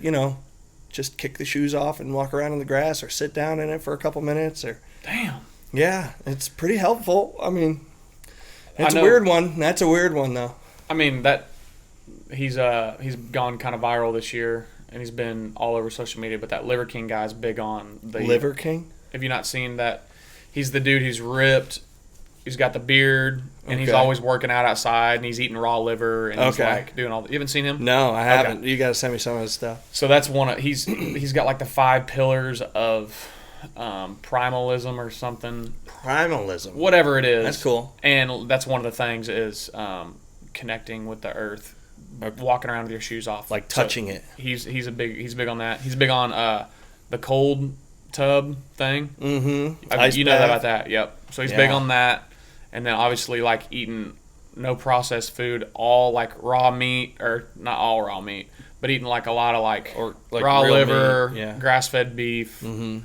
just kick the shoes off and walk around in the grass, or sit down in it for a couple minutes. Or Damn. Yeah, it's pretty helpful. I mean, it's a weird one. That's a weird one, though. I mean, he's gone kind of viral this year, and he's been all over social media, but that Liver King guy's big on the... Liver King? Have you not seen that? He's the dude who's ripped, He's got the beard, and he's always working out outside, and he's eating raw liver, and he's like doing all. You haven't seen him? No, I haven't. Okay. You got to send me some of his stuff. So that's one of he's got like the 5 pillars of primalism or something. Primalism, whatever it is. That's cool. And that's one of the things is connecting with the earth, walking around with your shoes off, like touching it. He's big on that. He's big on the cold tub thing. Mm-hmm. You know about that? Yep. So he's big on that. And then obviously like eating no processed food, all like raw meat, or not all raw meat, but eating like a lot of like raw liver, grass-fed beef. Mm-hmm.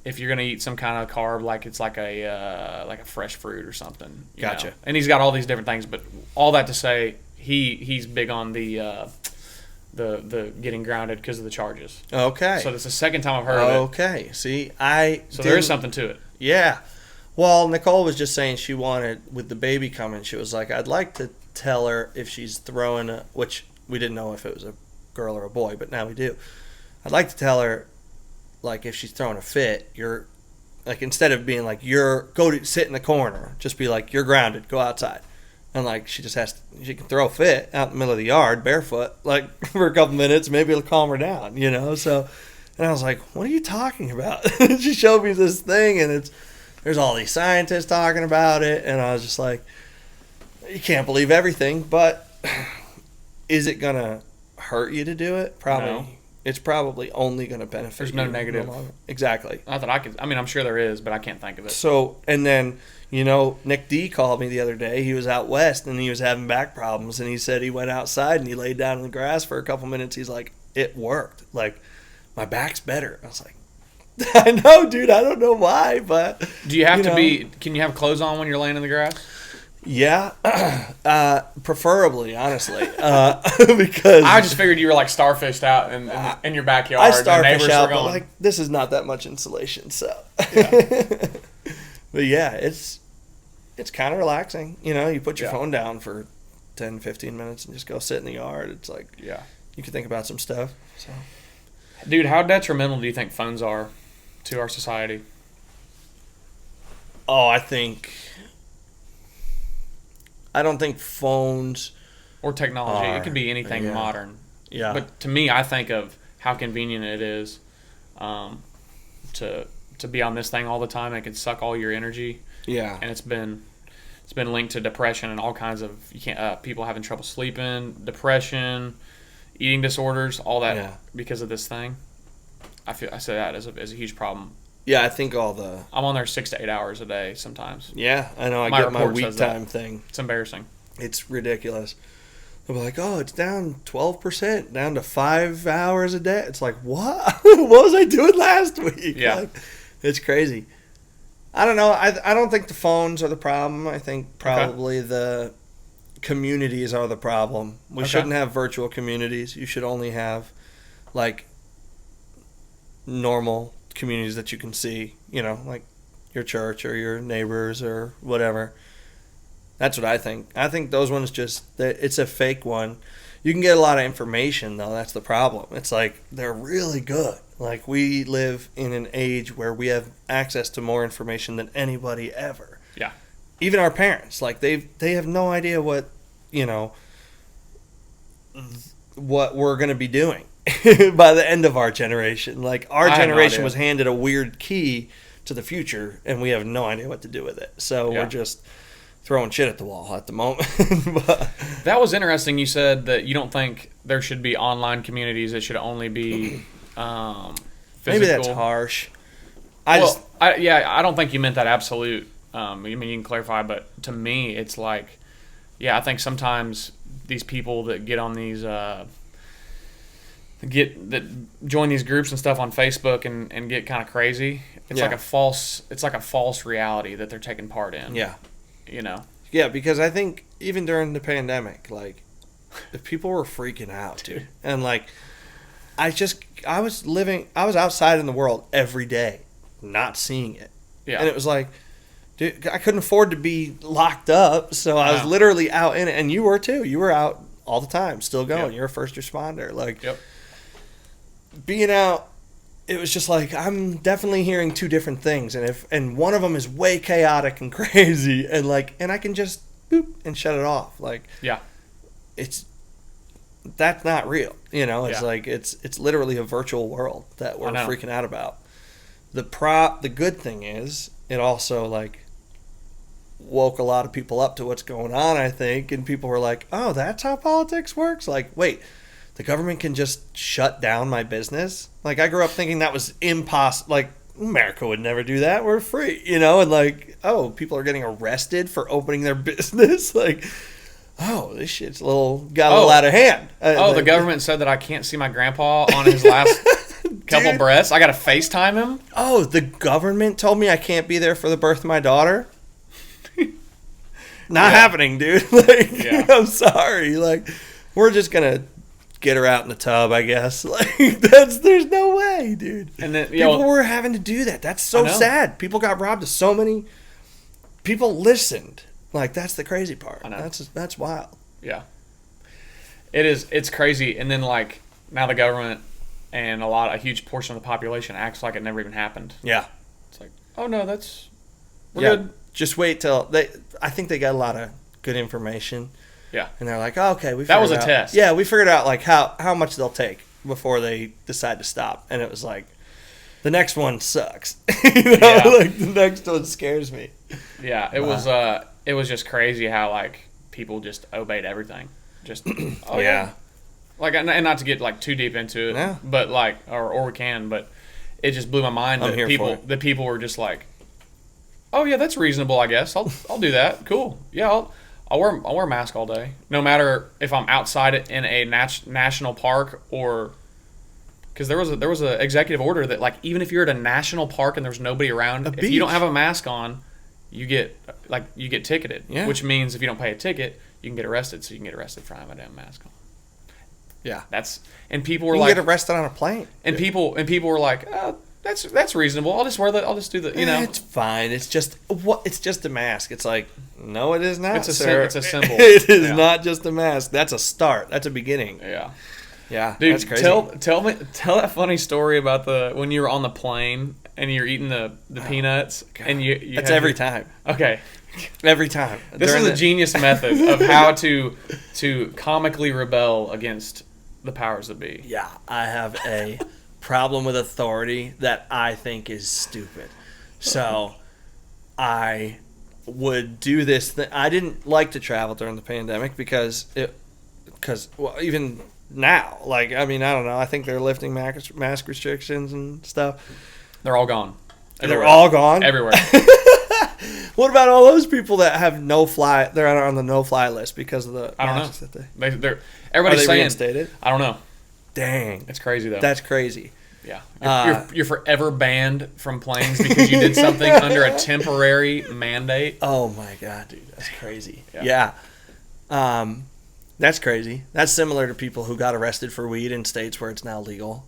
If you're gonna eat some kind of carb, like it's like a fresh fruit or something. Gotcha. Know? And he's got all these different things, but all that to say, he's big on the getting grounded because of the charges. Okay. So that's the second time I've heard of it. Okay. See, so there is something to it. Yeah. Well, Nicole was just saying she wanted, with the baby coming, she was like, I'd like to tell her if she's throwing which we didn't know if it was a girl or a boy, but now we do. I'd like to tell her, like, if she's throwing a fit, you're, like, instead of being like, go to sit in the corner, just be like, you're grounded, go outside. And, like, she can throw a fit out in the middle of the yard, barefoot, like, for a couple minutes, maybe it'll calm her down, you know? So, and I was like, what are you talking about? She showed me this thing, and there's all these scientists talking about it, and I was just like, you can't believe everything, but is it going to hurt you to do it? Probably. No. It's probably only going to benefit you. There's no negative. Exactly. Not that I could. I mean, I'm sure there is, but I can't think of it. So, and then, Nick D called me the other day. He was out west, and he was having back problems, and he said he went outside, and he laid down in the grass for a couple minutes. He's like, it worked. Like, my back's better. I was like, I know, dude. I don't know why, but do you have to be? Can you have clothes on when you're laying in the grass? Yeah, preferably, honestly, because I just figured you were like starfished out in your backyard. I starfish out, but like this is not that much insulation, so. Yeah. But yeah, it's kind of relaxing. You put your phone down for 10, 15 minutes and just go sit in the yard. It's like you can think about some stuff. So, dude, how detrimental do you think phones are to our society? Oh, I don't think phones or technology. It could be anything modern. Yeah. But to me, I think of how convenient it is to be on this thing all the time. It can suck all your energy. Yeah. And it's been linked to depression and all kinds of people having trouble sleeping, depression, eating disorders, all that because of this thing. I say that as a huge problem. Yeah, I think I'm on there 6 to 8 hours a day sometimes. Yeah, I know. I get my week time thing. It's embarrassing. It's ridiculous. They'll be like, oh, it's down 12%, down to 5 hours a day. It's like, what? What was I doing last week? Yeah. Like, it's crazy. I don't know. I don't think the phones are the problem. I think probably the communities are the problem. We shouldn't have virtual communities. You should only have, like, normal communities that you can see, like your church or your neighbors or whatever. That's what I think. I think those ones it's a fake one. You can get a lot of information, though. That's the problem. It's like they're really good. Like, we live in an age where we have access to more information than anybody ever. Yeah. Even our parents, like they have no idea what we're going to be doing by the end of our generation. Like, our generation was handed a weird key to the future, and we have no idea what to do with it. So we're just throwing shit at the wall at the moment. But that was interesting. You said that you don't think there should be online communities. It should only be physical. Maybe that's harsh. I don't think you meant that absolute. I mean, you can clarify, but to me, it's like, I think sometimes these people that get on these join these groups and stuff on Facebook and get kind of crazy. It's like a false reality that they're taking part in. Yeah. Yeah, because I think even during the pandemic, like, if people were freaking out, dude. And like, I was outside in the world every day, not seeing it. Yeah. And it was like, dude, I couldn't afford to be locked up, so I was literally out in it. And you were too. You were out all the time, still going. You're a first responder. Like, being out it was just like, I'm definitely hearing two different things, and one of them is way chaotic and crazy, and I can just boop and shut it off. Like, yeah, that's not real. It's Yeah. like it's literally a virtual world that we're I know. freaking out about. The good thing is it also woke a lot of people up to what's going on, I think, and people were like, oh, that's how politics works? Like, wait, the government can just shut down my business? Like, I grew up thinking that was impossible. Like, America would never do that. We're free, and oh, people are getting arrested for opening their business. Like, oh, this shit's got a little out of hand. The government said that I can't see my grandpa on his last couple breaths. I got to FaceTime him. Oh, the government told me I can't be there for the birth of my daughter. Not happening, dude. I'm sorry. We're just gonna get her out in the tub, I guess. There's no way, dude. And then people were having to do that. That's so sad. People got robbed of so many. People listened. That's the crazy part. I know. That's wild. Yeah, it is. It's crazy. And then now the government and a huge portion of the population acts like it never even happened. Yeah. It's like, oh no, we're good. Just wait till I think they got a lot of good information. Yeah. And they're like, oh, okay, that was a test. Yeah, we figured out how much they'll take before they decide to stop. And it was like, the next one sucks. The next one scares me. Yeah, it was just crazy how people just obeyed everything. Just yeah. And not to get too deep into it, Yeah. but or we can, but it just blew my mind I'm here for it. that people were just like, oh yeah, that's reasonable, I guess. I'll do that. Cool. Yeah, I'll wear a mask all day, no matter if I'm outside in a national park or because there was a executive order that even if you're at a national park and there's nobody around, if you don't have a mask on, you get ticketed. Yeah. Which means if you don't pay a ticket, you can get arrested. So you can get arrested for having a damn mask on. Yeah. And people were you can get arrested on a plane. And people were like, oh, that's reasonable. I'll just do the It's fine. It's just a mask. It's like, no, it is not. It's a symbol. It is not just a mask. That's a start. That's a beginning. Yeah. Yeah. Dude, that's crazy. tell that funny story about when you were on the plane and you're eating the peanuts and you That's every time. Okay. Every time. This is a genius method of how to comically rebel against the powers that be. Yeah, I have a problem with authority that I think is stupid. So I would do this thing. I didn't like to travel during the pandemic because even now, I don't know. I think they're lifting mask restrictions and stuff. They're all gone. They're all gone? Everywhere. What about all those people that have no-fly? They're on the no-fly list because of the I don't masks know. that They're everybody's saying reinstated? I don't know. Dang. It's crazy though. That's crazy. Yeah. You're forever banned from planes because you did something under a temporary mandate. Oh my god, dude. That's crazy. Yeah. That's crazy. That's similar to people who got arrested for weed in states where it's now legal.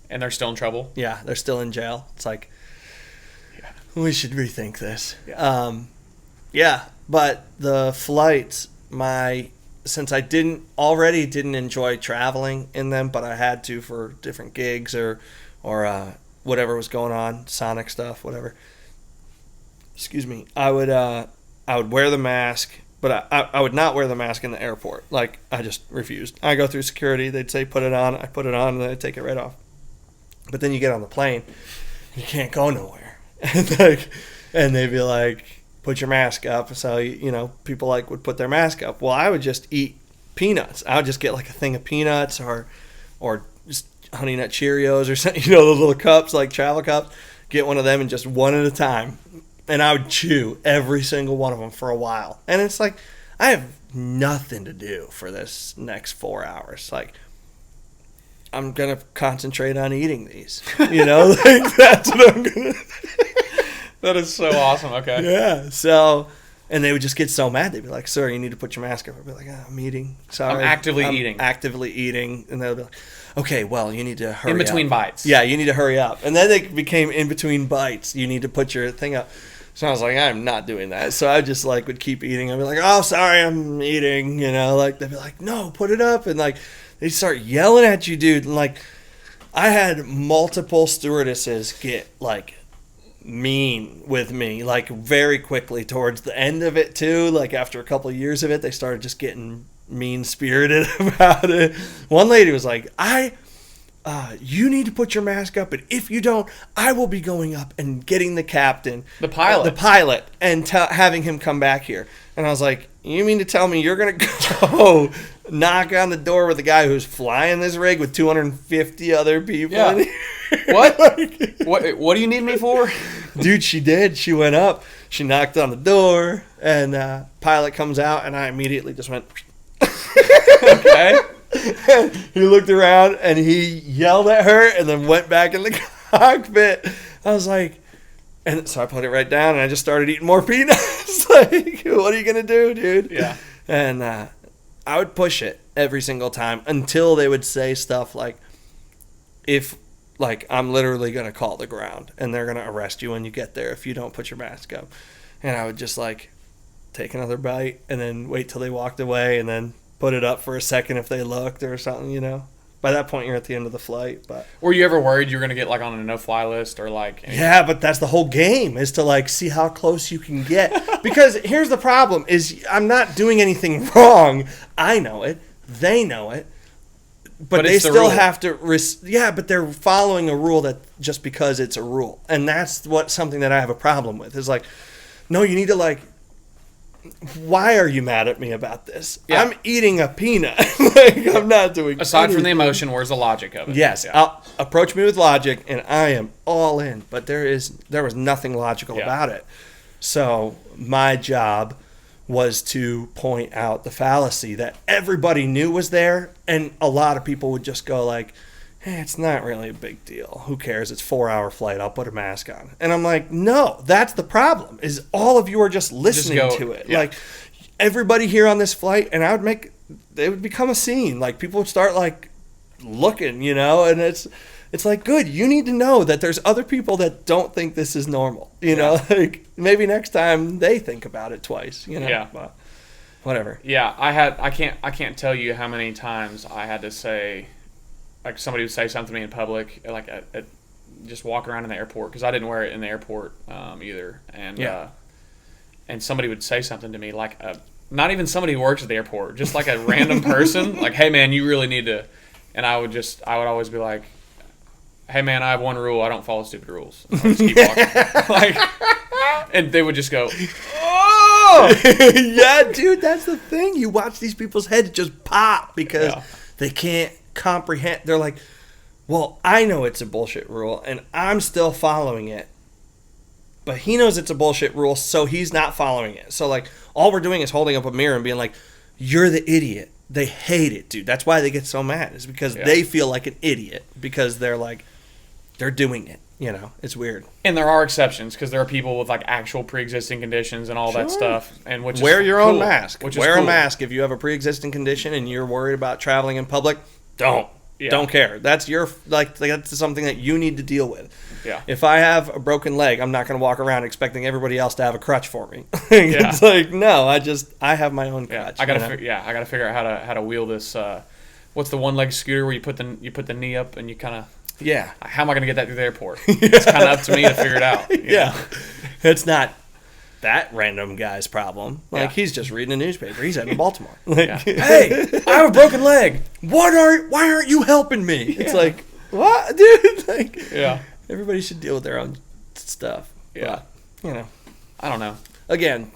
And they're still in trouble. Yeah, they're still in jail. It's like, we should rethink this. But the flights, since I didn't enjoy traveling in them, but I had to for different gigs or whatever was going on, Sonic stuff, whatever. Excuse me. I would wear the mask, but I would not wear the mask in the airport. I just refused. I go through security. They'd say put it on. I put it on, and then I'd take it right off. But then you get on the plane, you can't go nowhere. And they'd be like, put your mask up. So, people would put their mask up. Well, I would just eat peanuts. I would just get a thing of peanuts or just Honey Nut Cheerios or something, those little cups, travel cups. Get one of them and just one at a time. And I would chew every single one of them for a while. And it's I have nothing to do for this next 4 hours. I'm going to concentrate on eating these. That's what I'm going to That is so awesome. Okay. Yeah. So, and they would just get so mad. They'd be like, sir, you need to put your mask up. I'd be like, I'm eating. Sorry. I'm actively eating. And they'll be like, okay, well, you need to hurry up. In between bites. Yeah, you need to hurry up. And then it became in between bites. You need to put your thing up. So I was like, I'm not doing that. So I just would keep eating. I'd be like, oh, sorry, I'm eating. They'd be like, no, put it up. And they'd start yelling at you, dude. And I had multiple stewardesses get like mean with me, like very quickly towards the end of it too. Like after a couple of years of it, they started just getting mean spirited about it. One lady was like, you need to put your mask up, and if you don't, I will be going up and getting the captain, the pilot, and having him come back here. And I was like, you mean to tell me you're going to go knock on the door with the guy who's flying this rig with 250 other people? Yeah. What? What do you need me for? Dude, she did. She went up. She knocked on the door, and pilot comes out, and I immediately just went, okay. He looked around, and he yelled at her, and then went back in the cockpit. I was like, and so I put it right down, and I just started eating more peanuts. Like, what are you going to do, dude? Yeah. And I would push it every single time until they would say stuff like, I'm literally going to call the ground, and they're going to arrest you when you get there if you don't put your mask up. And I would just, take another bite and then wait till they walked away and then put it up for a second if they looked or something, By that point, you're at the end of the flight. But were you ever worried you were going to get on a no-fly list or anything? Yeah, but that's the whole game, is to see how close you can get. Because here's the problem: is I'm not doing anything wrong. I know it. They know it. But they still have to. But they're following a rule that just because it's a rule, and that's something that I have a problem with. Is no, you need to why are you mad at me about this? Yeah. I'm eating a peanut. I'm not doing aside anything. From the emotion, where's the logic of it? Yes. Yeah. Approach me with logic, and I am all in. But there was nothing logical about it. So my job was to point out the fallacy that everybody knew was there, and a lot of people would just go hey, it's not really a big deal. Who cares? It's a 4-hour flight. I'll put a mask on. And I'm like, no, that's the problem, is all of you are just listening to it. Yeah. Everybody here on this flight, and it would become a scene. People would start looking, and it's good. You need to know that there's other people that don't think this is normal. Maybe next time they think about it twice, Yeah. But whatever. Yeah, I can't tell you how many times I had to say, somebody would say something to me in public, just walk around in the airport, because I didn't wear it in the airport either, and somebody would say something to me not even somebody who works at the airport, just a random person, hey man, you really need to, and I would always be like, hey man, I have one rule, I don't follow stupid rules. And I'll just keep walking. And they would just go, oh! Yeah, dude, that's the thing. You watch these people's heads just pop because they can't comprehend. They're like, well, I know it's a bullshit rule and I'm still following it, but he knows it's a bullshit rule, so he's not following it. So all we're doing is holding up a mirror and being like, you're the idiot. They hate it, dude. That's why they get so mad, is because they feel like an idiot because they're doing it. It's weird. And there are exceptions, because there are people with actual pre-existing conditions and all that stuff. And wear your own mask. Wear a mask if you have a pre-existing condition and you're worried about traveling in public. Don't care. That's that's something that you need to deal with. Yeah. If I have a broken leg, I'm not going to walk around expecting everybody else to have a crutch for me. It's no, I have my own crutch. I gotta figure out how to wheel this. What's the one leg scooter where you put the knee up and you kind of. Yeah. How am I going to get that through the airport? It's kind of up to me to figure it out. Yeah. It's not that random guy's problem. He's just reading a newspaper. He's heading to Baltimore. Hey, I have a broken leg. Why aren't you helping me? It's what, dude? Everybody should deal with their own stuff. Yeah. But, I don't know. Again,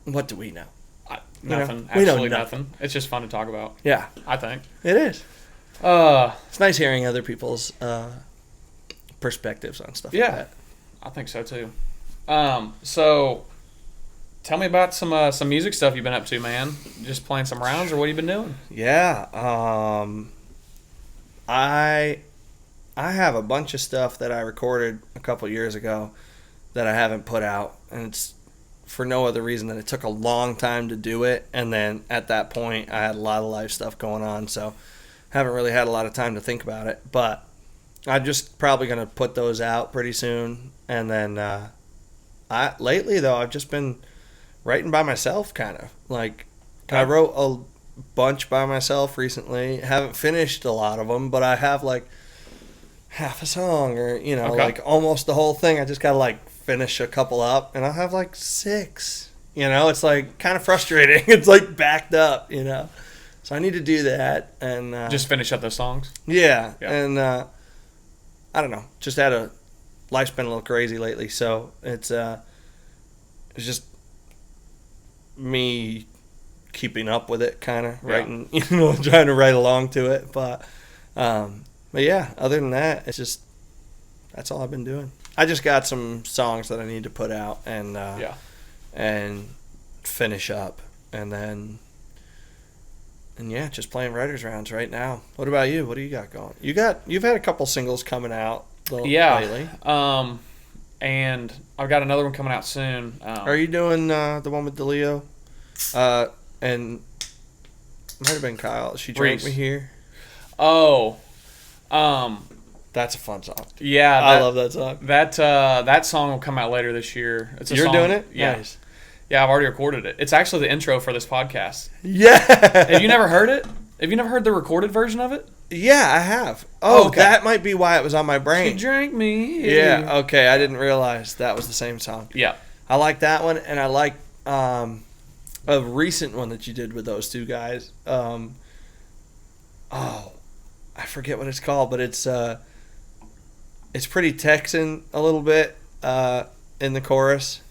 what do we know? Nothing. Absolutely nothing. It's just fun to talk about. Yeah. I think. It is. It's nice hearing other people's perspectives on stuff like that. I think so too. So tell me about some music stuff you've been up to, man. Just playing some rounds, or what have you been doing? Yeah. I have a bunch of stuff that I recorded a couple years ago that I haven't put out, and it's for no other reason than it took a long time to do it, and then at that point I had a lot of life stuff going on, so haven't really had a lot of time to think about it. But I'm just probably going to put those out pretty soon. And then lately, though, I've just been writing by myself, kind of. I wrote a bunch by myself recently. Haven't finished a lot of them, but I have half a song or, you know, Okay. like almost the whole thing. I just got to like finish a couple up and I'll have like 6. You know, it's like kind of frustrating. It's like backed up, you know. So I need to do that and Just finish up those songs. yeah. Yeah. And I don't know, just had a life's been a little crazy lately, so it's just me keeping up with it, kind of writing, you know, trying to write along to it. But yeah, other than that, it's just that's all I've been doing. I just got some songs that I need to put out and finish up, and yeah, just playing writers rounds right now. What about you? What do you got going? You've had a couple singles coming out lately. And I've got another one coming out soon. Are you doing the one with DeLeo? And might have been Kyle. She drank me here. Oh, that's a fun song. Yeah, I love that song. That song will come out later this year. It's a You're song, doing it? Yeah. Nice. Yeah, I've already recorded it. It's actually the intro for this podcast. Yeah. Have you never heard it? Have you never heard the recorded version of it? Yeah, I have. Oh, okay. That might be why it was on my brain. She drank me. Yeah, okay. I didn't realize that was the same song. Yeah. I like that one, and I like a recent one that you did with those two guys. I forget what it's called, but it's pretty Texan a little bit in the chorus.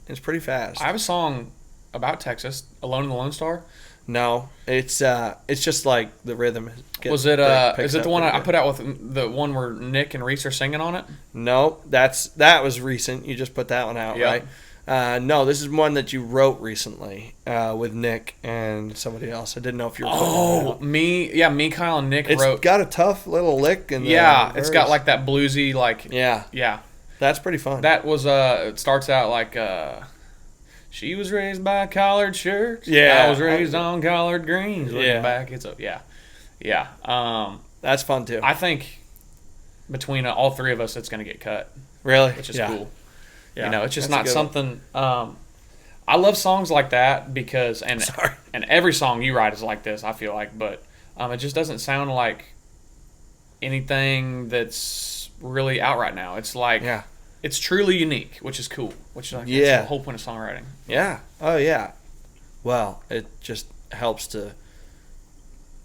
It's pretty fast. I have a song about Texas, "Alone in the Lone Star." No, it's just like the rhythm. Is it the one I put out with the one where Nick and Reese are singing on it? No, that was recent. You just put that one out, right? No, this is one that you wrote recently with Nick and somebody else. I didn't know if you were putting that out. me, Kyle, and Nick wrote. It's got a tough little lick in it's got like that bluesy yeah. That's pretty fun. That was it starts out like she was raised by collared shirts. Yeah. I was raised on collard greens. Looking Yeah. back, it's that's fun too. I think between all three of us, it's going to get cut. Really, which is yeah. cool. Yeah. You know, it's just That's not something. I love songs like that because and every song you write is like this. I feel like, but it just doesn't sound like anything that's really out right now. It's like it's truly unique, which is cool. Which is like that's the whole point of songwriting. Yeah. Oh yeah. Well, it just helps to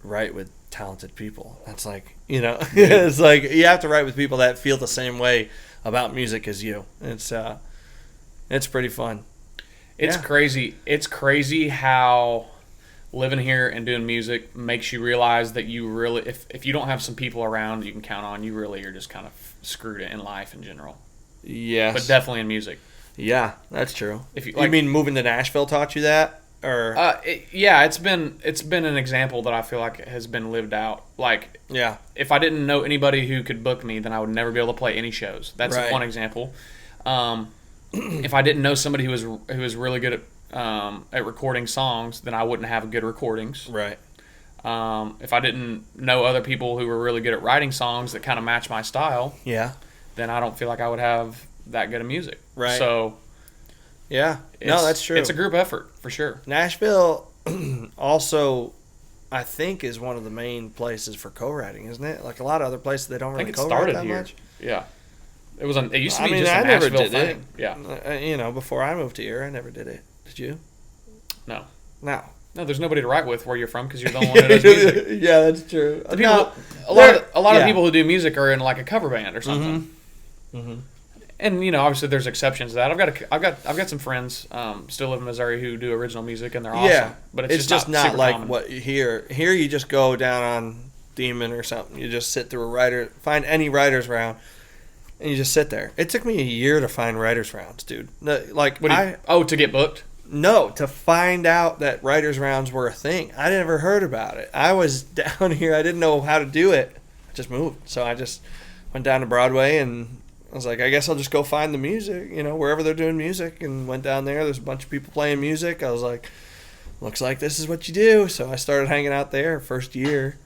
write with talented people. That's like, you know, it's like you have to write with people that feel the same way about music as you. It's pretty fun. It's crazy. It's crazy how living here and doing music makes you realize that you really, if you don't have some people around you can count on, you really are just kind of screwed in life in general. Yes. But definitely in music. Yeah, that's true. If you, you mean moving to Nashville taught you that? Or it's been an example that I feel like has been lived out. Like, if I didn't know anybody who could book me, then I would never be able to play any shows. That's one example. If I didn't know somebody who was really good at recording songs, then I wouldn't have good recordings. Right. If I didn't know other people who were really good at writing songs that kind of match my style, then I don't feel like I would have that good of music. Right. So. Yeah. No, that's true. It's a group effort, for sure. Nashville also, I think, is one of the main places for co-writing, isn't it? Like a lot of other places, they don't really co-write that much. Yeah. It used to be just a Nashville thing. Yeah. You know, before I moved here, I never did it. Did you? No. No. No, there's nobody to write with where you're from because you're the only one that does music. Yeah, that's true. A lot of people who do music are in like a cover band or something. Mm-hmm. And you know, obviously, there's exceptions to that. I've got some friends still live in Missouri who do original music, and they're awesome. Yeah, but it's just not like common. what here. Here, you just go down on Demon or something. You just sit through find any writers round, and you just sit there. It took me a year to find writers rounds, dude. To get booked? No, to find out that writers rounds were a thing. I never heard about it. I was down here. I didn't know how to do it. I just moved, so I just went down to Broadway and. I was like, I guess I'll just go find the music, you know, wherever they're doing music, and went down there. There's a bunch of people playing music. I was like, looks like this is what you do. So I started hanging out there first year,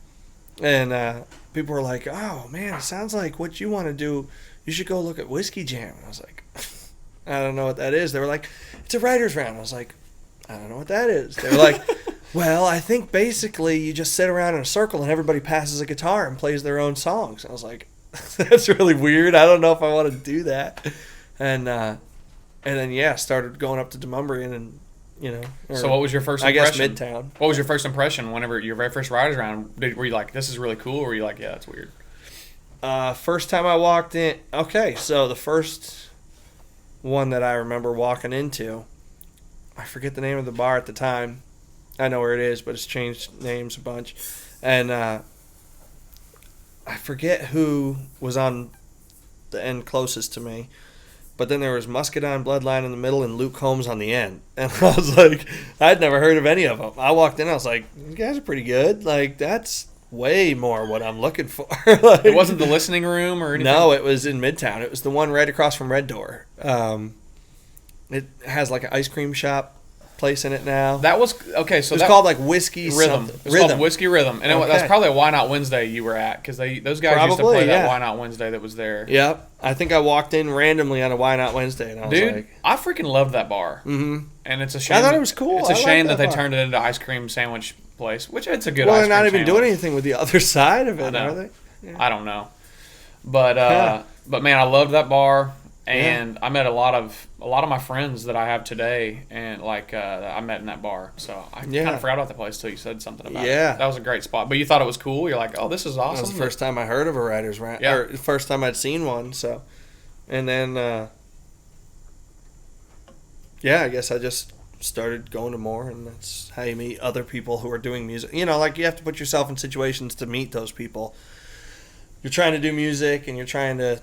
and people were like, oh, man, it sounds like what you want to do. You should go look at Whiskey Jam. And I was like, I don't know what that is. They were like, it's a writer's round. I was like, I don't know what that is. They were like, well, I think basically you just sit around in a circle and everybody passes a guitar and plays their own songs. I was like, that's really weird. I don't know if I want to do that. And then started going up to Demumbrian and So what was your first impression? I guess Midtown. What was your first impression whenever your very first riders round? Were you like, this is really cool, or were you like, yeah, that's weird? First time I walked in. Okay, so the first one that I remember walking into, I forget the name of the bar at the time. I know where it is, but it's changed names a bunch. And I forget who was on the end closest to me. But then there was Muscadine Bloodline in the middle and Luke Combs on the end. And I was like, I'd never heard of any of them. I walked in, I was like, you guys are pretty good. Like, that's way more what I'm looking for. Like, it wasn't the listening room or anything? No, it was in Midtown. It was the one right across from Red Door. It has like an ice cream shop place in it now. That was, okay, so it was called like Whiskey Rhythm. Something. It was called Whiskey Rhythm. And that's probably a Why Not Wednesday you were at, because those guys used to play that Why Not Wednesday that was there. Yep. I think I walked in randomly on a Why Not Wednesday, and I was like... I freaking loved that bar. Mm-hmm. And it's a shame. I thought it was cool. It's a shame that they turned it into ice cream sandwich place, which it's a good ice cream Well, they're not even sandwich. doing anything with the other side of it, are they? Yeah. I don't know. But man, I loved that bar. And I met a lot of my friends that I have today, and I met in that bar. So I kind of forgot about the place till you said something about it. Yeah, that was a great spot. But you thought it was cool. You're like, oh, this is awesome. That was the first time I heard of a writer's round, or the first time I'd seen one. So, and then I guess I just started going to more, and that's how you meet other people who are doing music. You have to put yourself in situations to meet those people. You're trying to do music, and you're trying to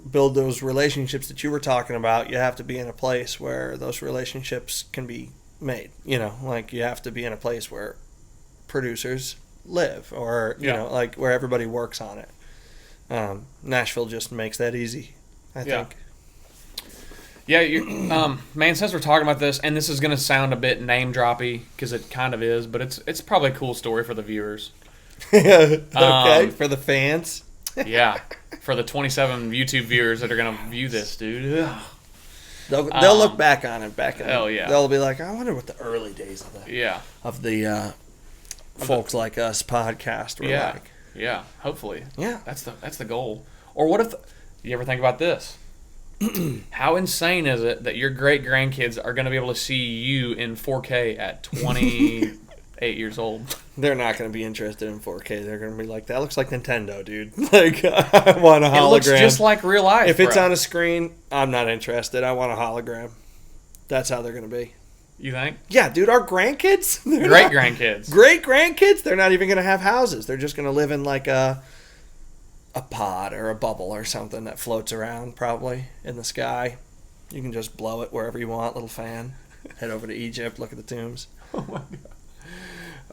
build those relationships that you were talking about. You have to be in a place where those relationships can be made. You have to be in a place where producers live, or where everybody works on it. Nashville just makes that easy, I think. Yeah, man, since we're talking about this, and this is going to sound a bit name-droppy, because it kind of is, but it's probably a cool story for the viewers. Okay, for the fans. Yeah, for the 27 YouTube viewers that are going to view this, dude. They'll look back on it. Hell yeah. They'll be like, I wonder what the early days of the Folks Like Us podcast were like. Yeah, hopefully. Yeah. That's the goal. Or what if... you ever think about this? How insane is it that your great-grandkids are going to be able to see you in 4K at 28 years old? They're not going to be interested in 4K. They're going to be like, that looks like Nintendo, dude. Like, I want a hologram. It looks just like real life, If it's on a screen, I'm not interested. I want a hologram. That's how they're going to be. You think? Yeah, dude, our grandkids? Great-grandkids. Great-grandkids? They're not even going to have houses. They're just going to live in like a pod or a bubble or something that floats around probably in the sky. You can just blow it wherever you want, little fan. Head over to Egypt, look at the tombs. Oh, my God.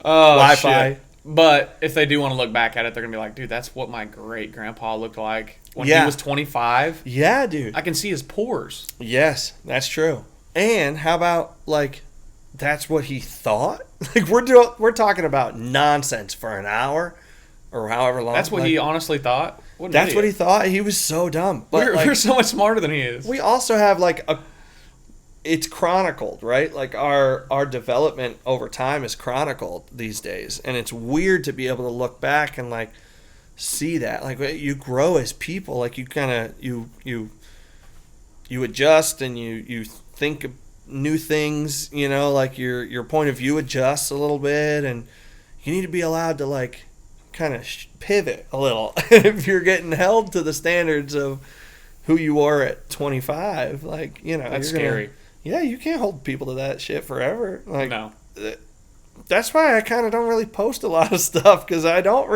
Oh, Wi-Fi. Shit. But if they do want to look back at it, they're going to be like, dude, that's what my great-grandpa looked like when he was 25. Yeah, dude. I can see his pores. Yes, that's true. And how about, like, that's what he thought? Like, we're talking about nonsense for an hour or however long. That's what he honestly thought? That's what he thought. He was so dumb. But we're so much smarter than he is. We also have, like, it's chronicled, right? Like our development over time is chronicled these days, and it's weird to be able to look back and like see that. Like you grow as people, like you kind of you adjust and you think of new things, like your point of view adjusts a little bit, and you need to be allowed to like kind of pivot a little if you're getting held to the standards of who you are at 25. Like that's scary. Yeah, you can't hold people to that shit forever. Like, no. That's why I kind of don't really post a lot of stuff, because I don't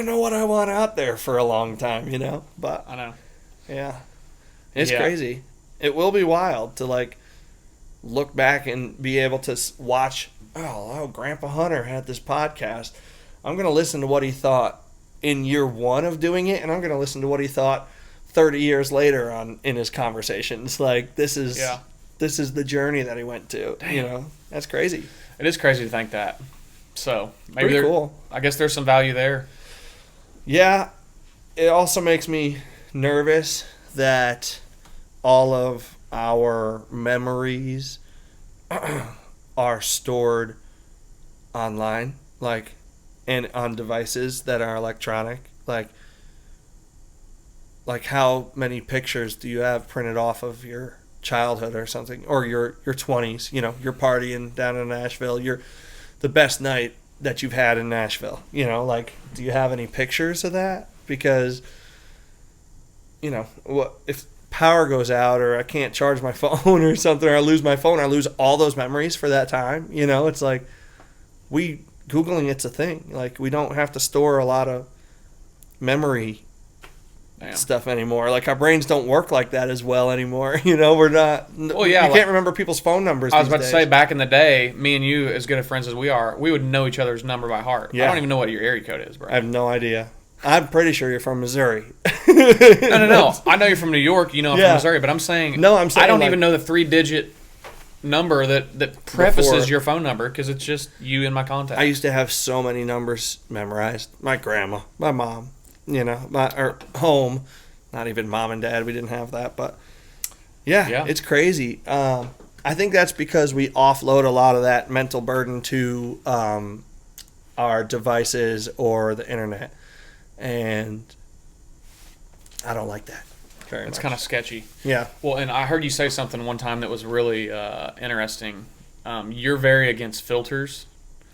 know what I want out there for a long time, But I know. Yeah. It's crazy. It will be wild to, like, look back and be able to watch, oh, Grandpa Hunter had this podcast. I'm going to listen to what he thought in year one of doing it, and I'm going to listen to what he thought 30 years later in his conversations. Like, this is the journey that he went to. Damn. That's crazy. It is crazy to think that. So maybe pretty cool. I guess there's some value there. Yeah. It also makes me nervous that all of our memories are stored online, like, and on devices that are electronic. Like, like how many pictures do you have printed off of your childhood or something, or your 20s? You know, you're partying down in Nashville. You're the best night that you've had in Nashville. You know, like, do you have any pictures of that? Because, you know, what if power goes out or I can't charge my phone or something, or I lose my phone, I lose all those memories for that time. You know, it's like Googling it's a thing. Like, we don't have to store a lot of memory stuff anymore. Like, our brains don't work like that as well anymore. You know, we're not. Well, yeah, you can't remember people's phone numbers. I was about to say, back in the day, me and you, as good of friends as we are, we would know each other's number by heart. Yeah. I don't even know what your area code is, bro. I have no idea. I'm pretty sure you're from Missouri. No. I know you're from New York. You know I'm from Missouri, but I'm saying I don't even know the 3-digit number that prefaces your phone number, because it's just you in my contacts. I used to have so many numbers memorized. My grandma, my mom, you know, or home. Not even mom and dad. We didn't have that, but yeah. It's crazy. I think that's because we offload a lot of that mental burden to our devices or the internet. And I don't like that very much. It's kind of sketchy. Yeah. Well, and I heard you say something one time that was really interesting. You're very against filters.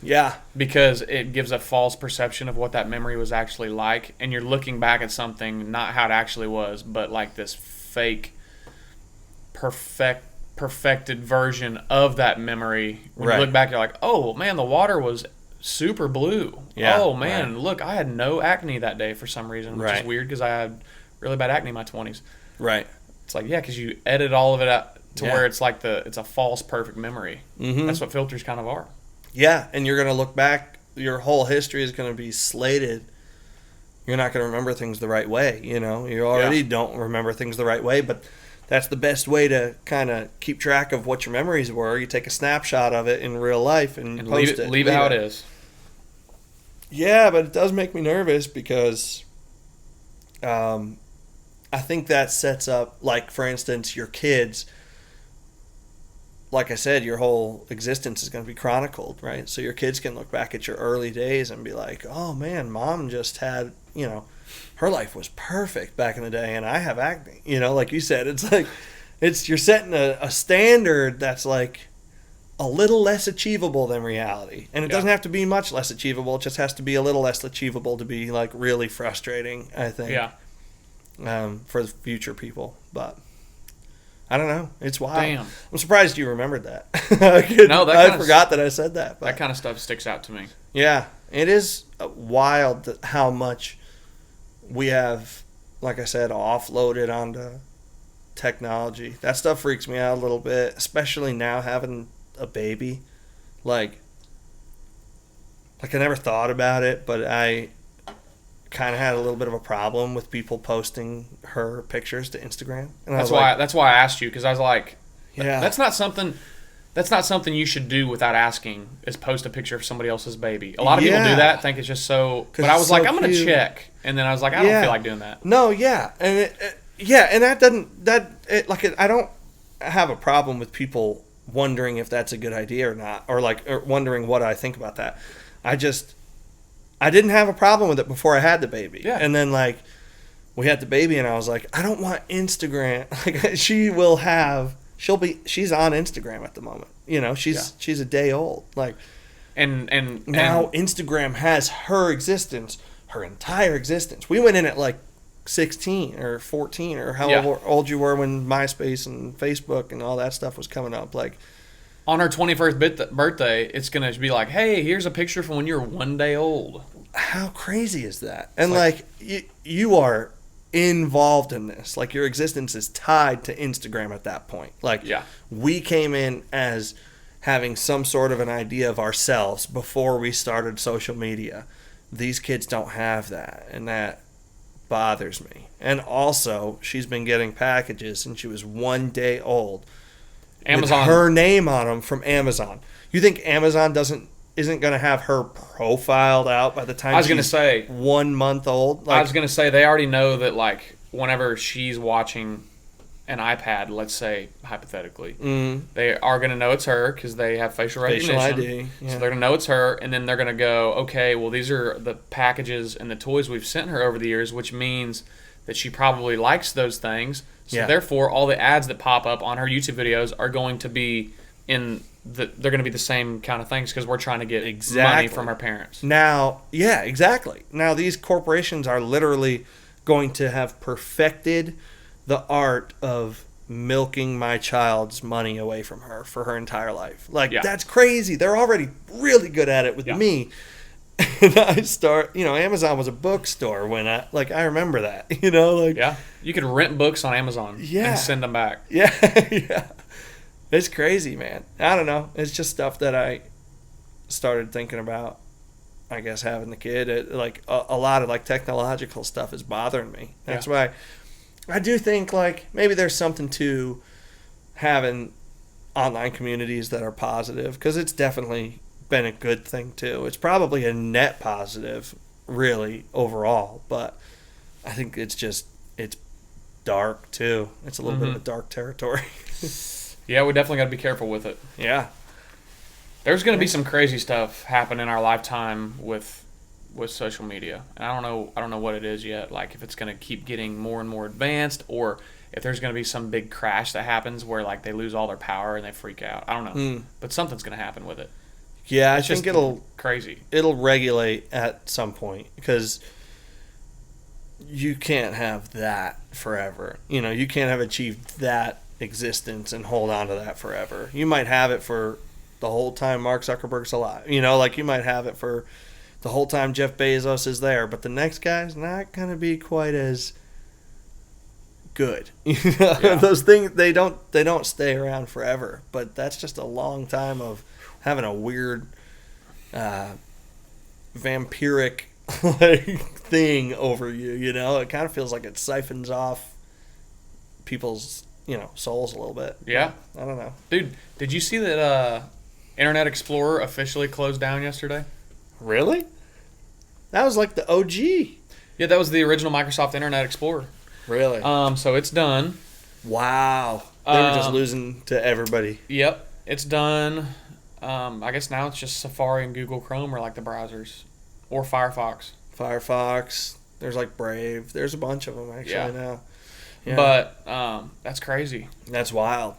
Yeah. Because it gives a false perception of what that memory was actually like. And you're looking back at something, not how it actually was, but like this fake, perfected version of that memory. When you look back, you're like, oh, man, the water was super blue. Yeah, oh man, look, I had no acne that day for some reason, which is weird because I had really bad acne in my 20s. Right. It's like, because you edit all of it out to where it's like it's a false perfect memory. Mm-hmm. That's what filters kind of are. Yeah, and you're going to look back, your whole history is going to be slated. You're not going to remember things the right way, you know. You already don't remember things the right way, but that's the best way to kind of keep track of what your memories were. You take a snapshot of it in real life and post it. Leave it how it is. Yeah, but it does make me nervous because I think that sets up, like, for instance, your kids. Like I said, your whole existence is going to be chronicled, right? So your kids can look back at your early days and be like, oh, man, mom just had, you know, her life was perfect back in the day, and I have acne. You know, like you said, it's like you're setting a standard that's like a little less achievable than reality. And it doesn't have to be much less achievable. It just has to be a little less achievable to be, like, really frustrating, I think. Yeah. For the future people. But I don't know. It's wild. Damn. I'm surprised you remembered that. I forgot that I said that. But that kind of stuff sticks out to me. Yeah. It is wild how much we have, like I said, offloaded onto technology. That stuff freaks me out a little bit, especially now having a baby. Like I never thought about it, but I kind of had a little bit of a problem with people posting her pictures to Instagram. And that's why I asked you, because I was like, that's not something you should do without asking, is post a picture of somebody else's baby. A lot of people do that, think it's just so, but I was like, I'm going to check. And then I was like, I don't feel like doing that. No, yeah. And and I don't have a problem with people wondering if that's a good idea or not, or wondering what I think about that. I didn't have a problem with it before I had the baby. Yeah. And then, like, we had the baby and I was like, I don't want Instagram. Like, she's on Instagram at the moment. You know, she's a day old. Like, and now Instagram has her existence, her entire existence. We went in at like 16 or 14 or however old you were when MySpace and Facebook and all that stuff was coming up. Like, on her 21st birthday, it's going to be like, hey, here's a picture from when you were 1 day old. How crazy is that? And like you are involved in this. Like, your existence is tied to Instagram at that point. Like, we came in as having some sort of an idea of ourselves before we started social media. These kids don't have that, and that bothers me. And also, she's been getting packages since she was 1 day old. Amazon, with her name on them from Amazon. You think Amazon isn't going to have her profiled out by the time she's 1 month old? Like, I was going to say, they already know that, like, whenever she's watching an iPad, let's say, hypothetically, they are going to know it's her because they have facial recognition. ID. Yeah. So they're going to know it's her, and then they're going to go, okay, well, these are the packages and the toys we've sent her over the years, which means that she probably likes those things. So Yeah. therefore, all the ads that pop up on her YouTube videos are going to be they're going to be the same kind of things because we're trying to get money from our parents. Now, yeah, exactly. Now, these corporations are literally going to have perfected the art of milking my child's money away from her for her entire life. Like, that's crazy. They're already really good at it with me. And I start, Amazon was a bookstore when I remember that, Yeah. You could rent books on Amazon and send them back. Yeah, yeah. It's crazy, man. I don't know. It's just stuff that I started thinking about, I guess, having the kid. A lot of, technological stuff is bothering me. That's why I do think, maybe there's something to having online communities that are positive, because it's definitely been a good thing, too. It's probably a net positive, really, overall. But I think it's dark, too. It's a little bit of a dark territory. Yeah, we definitely got to be careful with it. Yeah. There's going to be some crazy stuff happen in our lifetime with social media. And I don't know what it is yet, if it's going to keep getting more and more advanced, or if there's going to be some big crash that happens where they lose all their power and they freak out. I don't know. But something's going to happen with it. Yeah, I think crazy. It'll regulate at some point, because you can't have that forever. You can't have achieved that existence and hold on to that forever. You might have it for the whole time Mark Zuckerberg's alive. You might have it for the whole time Jeff Bezos is there, but the next guy's not going to be quite as good. Those things, they don't stay around forever, but that's just a long time of having a weird vampiric thing over you. It kind of feels like it siphons off people's souls a little bit. Yeah. I don't know. Dude, did you see that Internet Explorer officially closed down yesterday? Really? That was the OG. Yeah, that was the original Microsoft Internet Explorer. Really? So it's done. Wow. They were just losing to everybody. Yep. It's done. I guess now it's just Safari and Google Chrome are the browsers. Or Firefox. There's Brave. There's a bunch of them actually now. Yeah. But that's crazy. That's wild.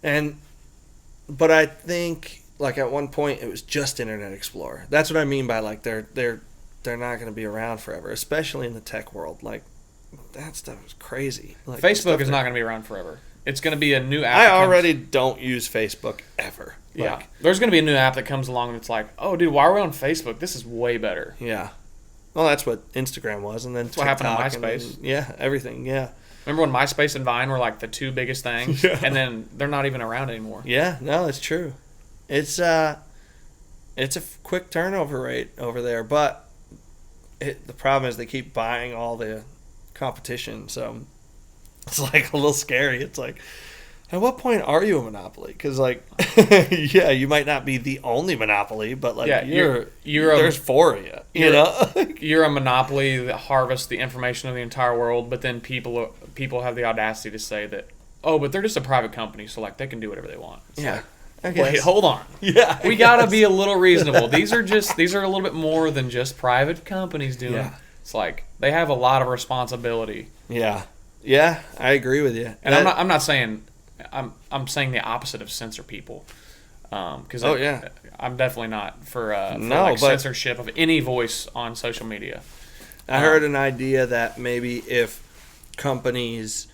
But I think at one point it was just Internet Explorer. That's what I mean by they're not going to be around forever, especially in the tech world. That stuff is crazy. Facebook is not going to be around forever. It's going to be a new app. I already don't use Facebook ever. Yeah. There's going to be a new app that comes along that's oh, dude, why are we on Facebook? This is way better. Yeah. Well, that's what Instagram was, and then that's what happened on MySpace. Everything, yeah. Remember when MySpace and Vine were the two biggest things? Yeah. And then they're not even around anymore. Yeah, no, it's true. It's a quick turnover rate over there, but the problem is they keep buying all the competition, so it's a little scary. It's at what point are you a monopoly? Because yeah, you might not be the only monopoly, but there's four of you. You're a monopoly that harvests the information of the entire world, but then people have the audacity to say that, oh, but they're just a private company, so they can do whatever they want. It's wait, hold on. Yeah, we gotta be a little reasonable. These are a little bit more than just private companies doing. Yeah. It's they have a lot of responsibility. Yeah, yeah, I agree with you. And I'm not saying. I'm saying the opposite of censor people, because I'm definitely not for censorship of any voice on social media. I heard an idea that maybe if companies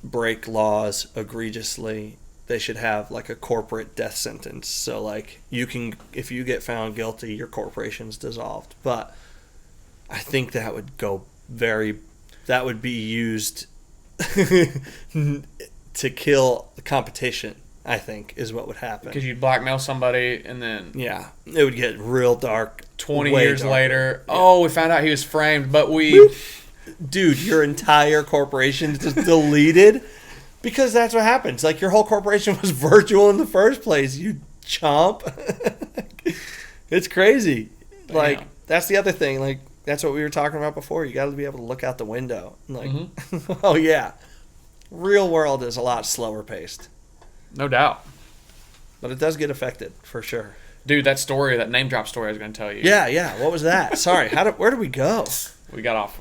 break laws egregiously, they should have a corporate death sentence. So if you get found guilty, your corporation's dissolved. But I think that would be used to kill the competition, I think, is what would happen. Because you'd blackmail somebody and then... Yeah, it would get real dark. 20 years later, we found out he was framed, but we... Dude, your entire corporation is just deleted? Because that's what happens. Your whole corporation was virtual in the first place, you chomp. It's crazy. That's the other thing. That's what we were talking about before. You got to be able to look out the window. Oh, yeah. Real world is a lot slower paced. No doubt. But it does get affected, for sure. Dude, that name drop story I was going to tell you. Yeah. What was that? Sorry. Where did we go? We got off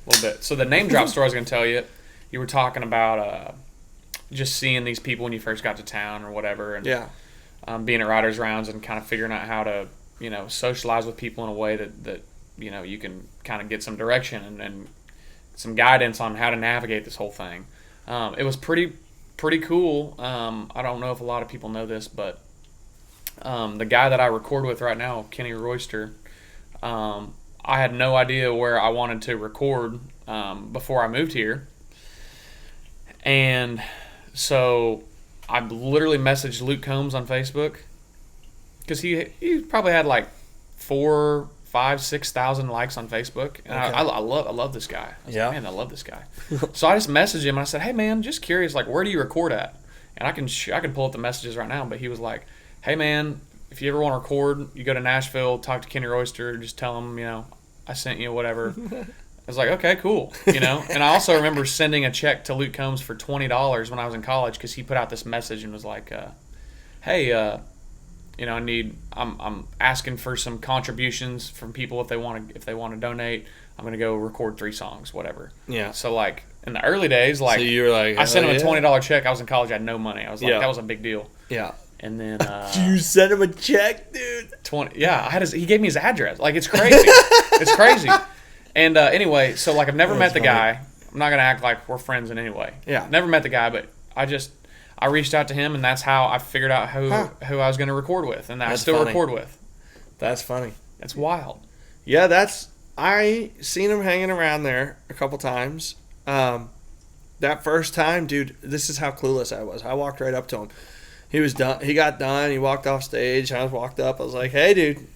little bit. So the name drop story I was going to tell you, you were talking about just seeing these people when you first got to town or whatever, and being at writers' rounds and kind of figuring out how to, socialize with people in a way that you can kind of get some direction and some guidance on how to navigate this whole thing. It was pretty cool. I don't know if a lot of people know this, but the guy that I record with right now, Kenny Royster, I had no idea where I wanted to record before I moved here. And so I literally messaged Luke Combs on Facebook because he probably had like 4,000, 5,000, 6,000 likes on Facebook. And okay. I love this guy. I was like, man, I love this guy. So I just messaged him and I said, hey man, just curious, like, where do you record at? And I can pull up the messages right now, but he was like, hey man, if you ever want to record, you go to Nashville, talk to Kenny Royster, just tell him, I sent you whatever. I was like, okay, cool, And I also remember sending a check to Luke Combs for $20 when I was in college because he put out this message and was like, hey, I'm asking for some contributions from people if they want to donate. I'm gonna go record 3 songs, whatever. Yeah. So like in the early days, like, so you were like, I sent him a $20 check. I was in college, I had no money. I was like, that was a big deal. Yeah. And then you sent him a check, dude. 20. Yeah, he gave me his address. Like, it's crazy. It's crazy. And anyway, so like I've never met the guy. I'm not gonna act like we're friends in any way. Yeah. Never met the guy, but I reached out to him, and that's how I figured out who I was going to record with, and that I still funny. Record with. That's funny. That's wild. Yeah, I seen him hanging around there a couple times. That first time, dude, this is how clueless I was. I walked right up to him. He was done. He got done. He walked off stage. I walked up. I was like, hey, dude,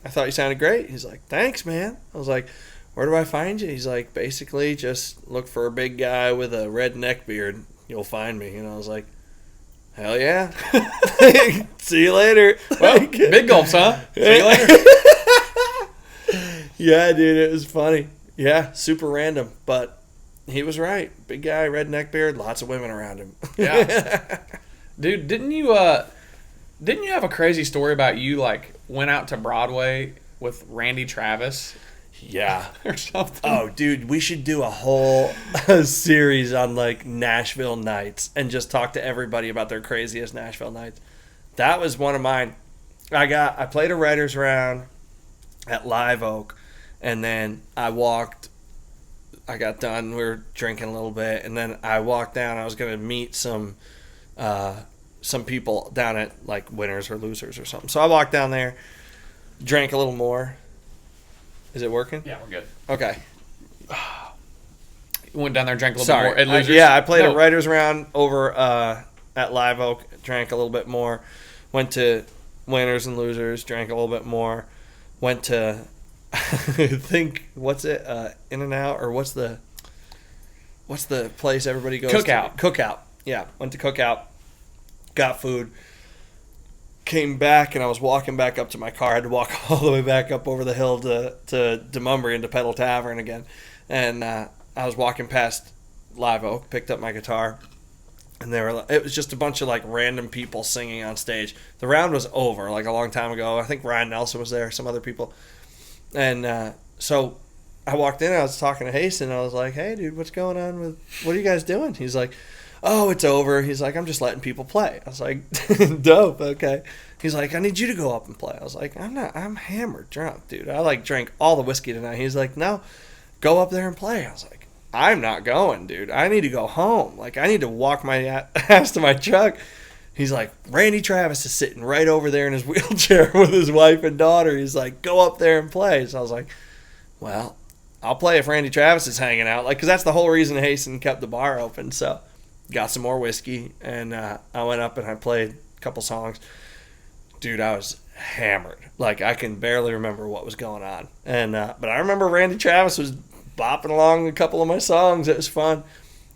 I thought you sounded great. He's like, thanks, man. I was like, where do I find you? He's like, basically, just look for a big guy with a red neck beard. You'll find me. And I was like, hell yeah. See you later. Well, big gulps, huh? See you later. Yeah, dude, it was funny. Yeah, super random, but he was right. Big guy, red neck beard, lots of women around him. Yeah. Dude, didn't you have a crazy story about you like went out to Broadway with Randy Travis? Yeah. Or something. Oh, dude, we should do a whole series on like Nashville nights and just talk to everybody about their craziest Nashville nights. That was one of mine. I played a writer's round at Live Oak, and then I got done, we were drinking a little bit, and then I walked down. I was going to meet some people down at like Winners or Losers or something. So I walked down there, drank a little more. Is it working? Yeah, we're good. Okay. You went down there and drank a little bit more at Losers? I played a writer's round over at Live Oak, drank a little bit more. Went to Winners and Losers, drank a little bit more. Went to, I think, what's it? In-N-Out, or what's the place everybody goes Cookout. to? Cookout. Yeah, went to Cookout, got food. Came back, and I was walking back up to my car. I had to walk all the way back up over the hill to Demumbery into Pedal Tavern again. And I was walking past Live Oak, picked up my guitar, and it was just a bunch of like random people singing on stage. The round was over like a long time ago. I think Ryan Nelson was there, some other people. And so I walked in, I was talking to Hasten, and I was like, hey, dude, what's going on what are you guys doing? He's like, oh, it's over. He's like, I'm just letting people play. I was like, dope, okay. He's like, I need you to go up and play. I was like, I'm hammered drunk, dude. I like drank all the whiskey tonight. He's like, no, go up there and play. I was like, I'm not going, dude. I need to go home. Like, I need to walk my ass to my truck. He's like, Randy Travis is sitting right over there in his wheelchair with his wife and daughter. He's like, go up there and play. So I was like, well, I'll play if Randy Travis is hanging out. Like, because that's the whole reason Hasten kept the bar open. So got some more whiskey, and I went up and I played a couple songs. Dude, I was hammered. Like, I can barely remember what was going on. And but I remember Randy Travis was bopping along a couple of my songs. It was fun.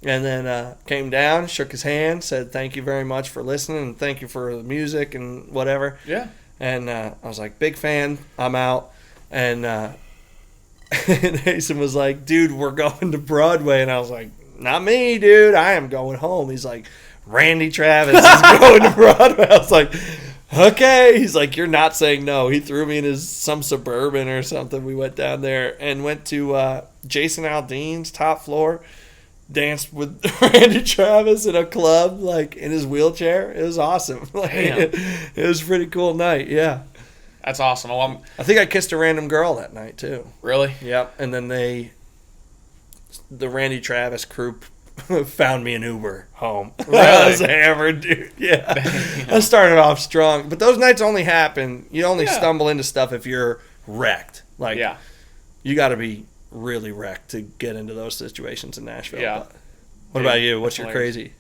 And then came down, shook his hand, said thank you very much for listening, and thank you for the music and whatever. Yeah. And I was like, big fan, I'm out. And Hasten was like, dude, we're going to Broadway. And I was like, not me, dude. I am going home. He's like, Randy Travis is going to Broadway. I was like, okay. He's like, you're not saying no. He threw me in some Suburban or something. We went down there and went to Jason Aldean's top floor. Danced with Randy Travis in a club, like in his wheelchair. It was awesome. Like, it was a pretty cool night. Yeah, that's awesome. Well, I think I kissed a random girl that night too. Really? Yep. And then the Randy Travis crew found me an Uber home. Really? I was hammered, dude. Yeah. I started off strong, but those nights only happen. You only stumble into stuff if you're wrecked. Like, you got to be really wrecked to get into those situations in Nashville. Yeah. But what about you? What's your crazy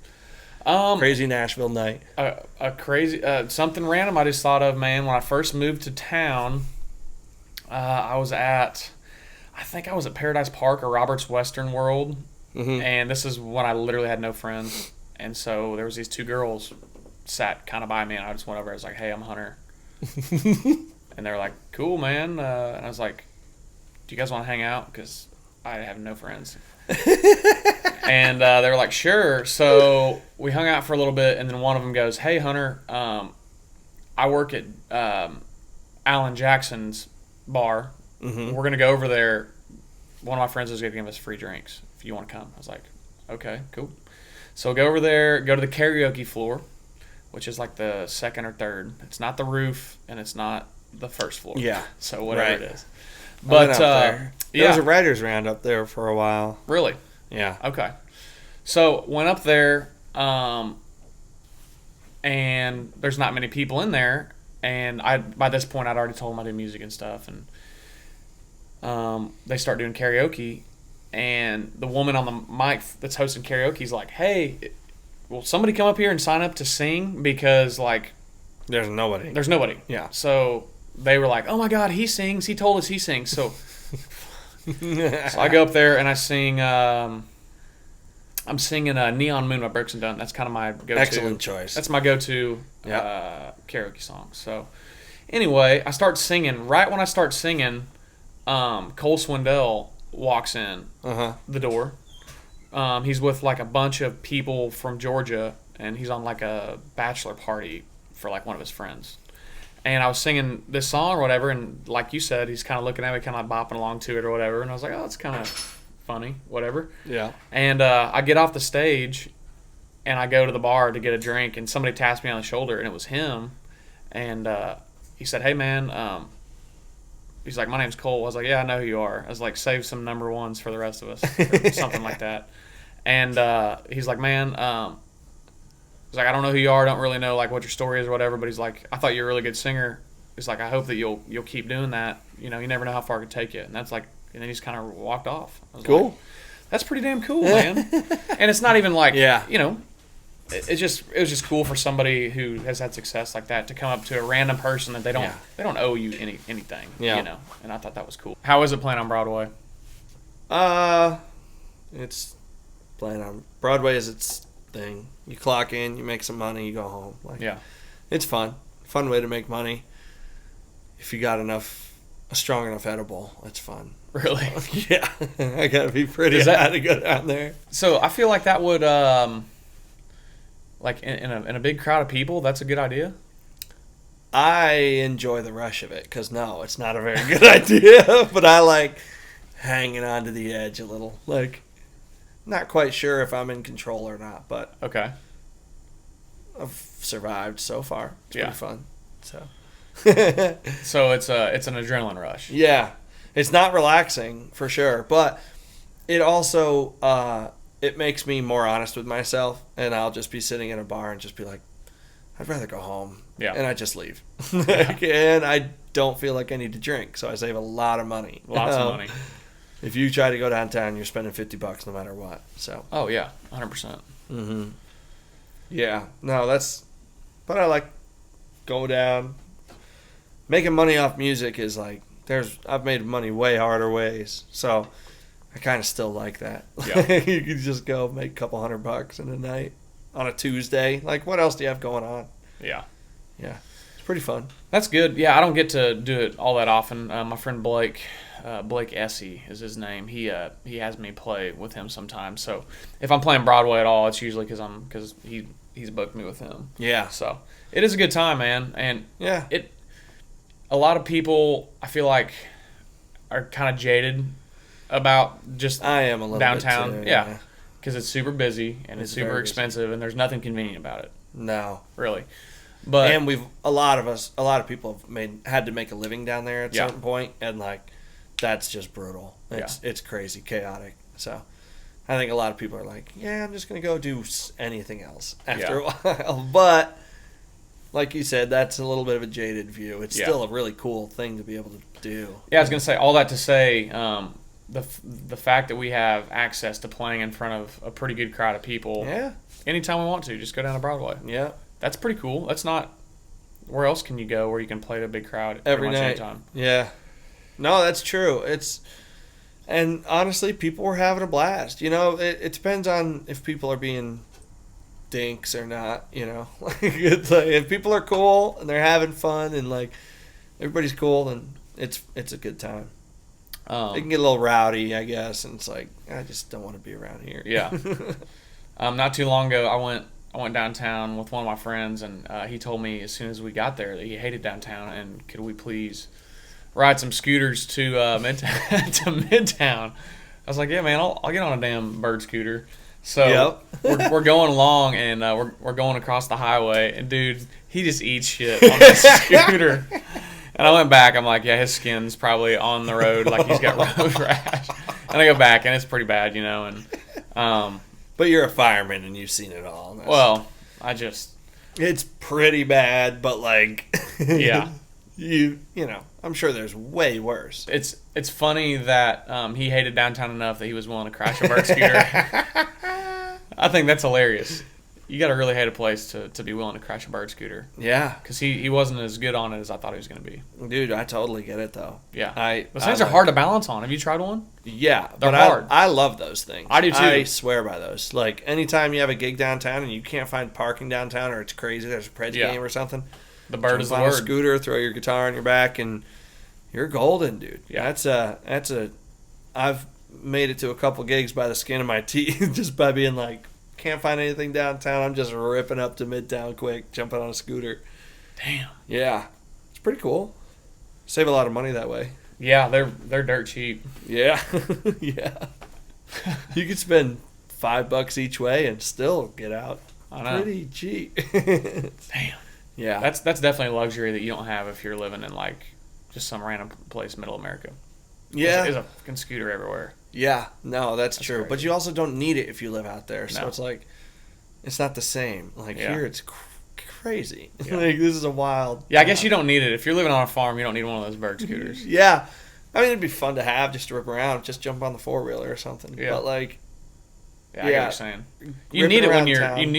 Nashville night? A crazy something random I just thought of, man. When I first moved to town, I think I was at Paradise Park or Robert's Western World, and this is when I literally had no friends, and so there was these two girls sat kind of by me, and I just went over. I was like, "Hey, I'm Hunter," and they were like, "Cool, man," and I was like, do you guys want to hang out? Because I have no friends. And they were like, sure. So we hung out for a little bit, and then one of them goes, hey, Hunter, I work at Alan Jackson's bar. We're going to go over there. One of my friends is going to give us free drinks if you want to come. I was like, okay, cool. So go over there, go to the karaoke floor, which is like the second or third. It's not the roof, and it's not the first floor. Yeah. So whatever it is. But there was a writer's round up there for a while. Really? Yeah. Okay. So went up there, and there's not many people in there. And by this point I'd already told them I do music and stuff, and they start doing karaoke, and the woman on the mic that's hosting karaoke is like, "Hey, will somebody come up here and sign up to sing because like there's nobody." Yeah. So they were like, "Oh my God, he sings! He told us he sings." So, so I go up there and I sing. I'm singing "Neon Moon" by Brooks and Dunn. That's kind of my go-to. Excellent choice. That's my go-to karaoke song. So, anyway, I start singing. Right when I start singing, Cole Swindell walks in the door. He's with like a bunch of people from Georgia, and he's on like a bachelor party for like one of his friends. And I was singing this song or whatever, and like you said, he's kind of looking at me, kind of bopping along to it or whatever. And I was like, oh, it's kind of funny, whatever. Yeah. And I get off the stage, and I go to the bar to get a drink, and somebody taps me on the shoulder, and it was him. And he said, hey, man, he's like, my name's Cole. I was like, yeah, I know who you are. I was like, save some number ones for the rest of us, or something like that. And he's like, man, he's like, I don't know who you are. I don't really know like what your story is or whatever. But he's like, I thought you were a really good singer. He's like, I hope that you'll keep doing that. You know, you never know how far it could take you. And that's like, and then he's kind of walked off. I was cool. Like, that's pretty damn cool, man. And it's not even like, you know, it was just cool for somebody who has had success like that to come up to a random person that they don't owe you anything. You know. And I thought that was cool. How is it playing on Broadway? It's playing on Broadway is its thing. You clock in, you make some money, you go home. Like, it's fun. Fun way to make money. If you got a strong enough edible, it's fun. Really? Yeah. I gotta be pretty high to go down there. So I feel like that would, like in a big crowd of people, that's a good idea. I enjoy the rush of it because no, it's not a very good idea. But I like hanging on to the edge a little. Like, not quite sure if I'm in control or not, but okay. I've survived so far. It's been fun. So, so it's an adrenaline rush. Yeah, it's not relaxing for sure, but it also it makes me more honest with myself, and I'll just be sitting in a bar and just be like, I'd rather go home. Yeah, and I just leave. And I don't feel like I need to drink, so I save a lot of money. Lots of money. If you try to go downtown, you're spending $50 no matter what. So. Oh yeah, 100%. Mhm. Yeah. No, but I like going down. Making money off music is like I've made money way harder ways, so I kind of still like that. Yeah. You can just go make a couple $100 in a night on a Tuesday. Like, what else do you have going on? Yeah. Yeah. It's pretty fun. That's good. Yeah, I don't get to do it all that often. My friend Blake Essie is his name. He has me play with him sometimes. So if I'm playing Broadway at all, it's usually because he's booked me with him. Yeah. So it is a good time, man. And yeah, a lot of people I feel like are kind of jaded about just I am a little downtown. bit too, yeah, because it's super busy and it's super very expensive, and there's nothing convenient about it. No, really. But and a lot of people have had to make a living down there at a certain point, and like that's just brutal. It's crazy, chaotic. So I think a lot of people are like, yeah, I'm just gonna go do anything else after a while. But like you said, that's a little bit of a jaded view. It's still a really cool thing to be able to do. Yeah, I was gonna say all that to say. The fact that we have access to playing in front of a pretty good crowd of people, anytime we want to, just go down to Broadway. Yeah, that's pretty cool. That's not where else can you go where you can play to a big crowd every night. Anytime. Yeah, no, that's true. And honestly, people were having a blast. You know, it depends on if people are being dinks or not. You know, it's like, if people are cool and they're having fun and like everybody's cool, then it's a good time. It can get a little rowdy, I guess, and it's like I just don't want to be around here. Yeah. Not too long ago, I went downtown with one of my friends, and he told me as soon as we got there that he hated downtown, and could we please ride some scooters to Midtown? I was like, yeah, man, I'll get on a damn bird scooter. So we're going along, and we're going across the highway, and dude, he just eats shit on this scooter. And I went back. I'm like, yeah, his skin's probably on the road, like he's got road rash. And I go back, and it's pretty bad, you know. And but you're a fireman, and you've seen it all. Well, it's pretty bad, but like, yeah, you know, I'm sure there's way worse. It's funny that he hated downtown enough that he was willing to crash a bird scooter. I think that's hilarious. You got to really hate a place to be willing to crash a bird scooter. Yeah. Because he wasn't as good on it as I thought he was going to be. Dude, I totally get it, though. Yeah. Those things are hard to balance on. Have you tried one? Yeah. They're hard. I love those things. I do, too. I swear by those. Like, anytime you have a gig downtown and you can't find parking downtown or it's crazy, there's a Preds game or something. The bird is the word. word. A scooter, throw your guitar on your back, and you're golden, dude. Yeah. I've made it to a couple gigs by the skin of my teeth just by being like, can't find anything downtown. I'm just ripping up to Midtown quick, jumping on a scooter. Damn. Yeah. It's pretty cool. Save a lot of money that way. Yeah, they're dirt cheap. Yeah. Yeah. You could spend $5 each way and still get out. I know. Pretty cheap. Damn. Yeah. That's definitely a luxury that you don't have if you're living in like just some random place, middle America. Yeah. There's a fucking scooter everywhere. Yeah, no, that's true. Crazy. But you also don't need it if you live out there. So No. it's like, it's not the same. Like here, it's crazy. Yeah. Like this is a wild. Yeah, I guess you don't need it. If you're living on a farm, you don't need one of those bird scooters. Yeah. I mean, it'd be fun to have just to rip around, just jump on the four-wheeler or something. Yeah. But like, Yeah, I get what you're saying. You need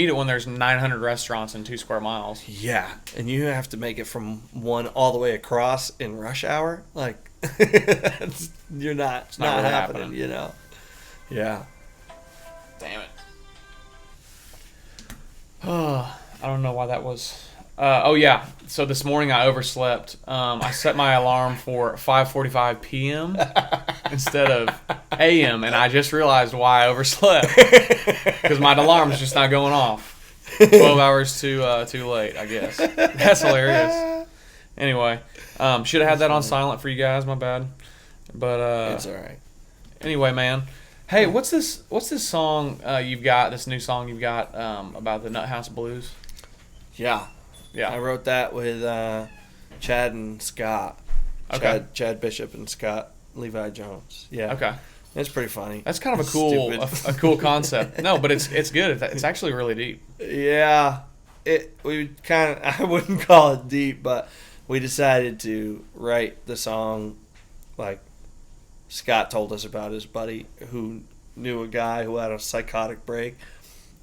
it when there's 900 restaurants in 2 square miles. Yeah, and you have to make it from one all the way across in rush hour. Like, it's not really happening, you know. Yeah. Damn it. I don't know why that was. Oh yeah. So this morning I overslept. I set my alarm for 5:45 p.m. instead of a.m. and I just realized why I overslept because my alarm's just not going off. 12 hours too late, I guess. That's hilarious. Anyway, should have had that on silent for you guys. My bad. But it's all right. Anyway, man. Hey, what's this song you've got? This new song you've got about the Nut House Blues? Yeah. Yeah. I wrote that with Chad and Scott. Okay. Chad Bishop and Scott Levi Jones. Yeah. Okay. It's pretty funny. That's kind of a cool concept. No, but it's good. It's actually really deep. Yeah. I wouldn't call it deep, but we decided to write the song like Scott told us about his buddy who knew a guy who had a psychotic break,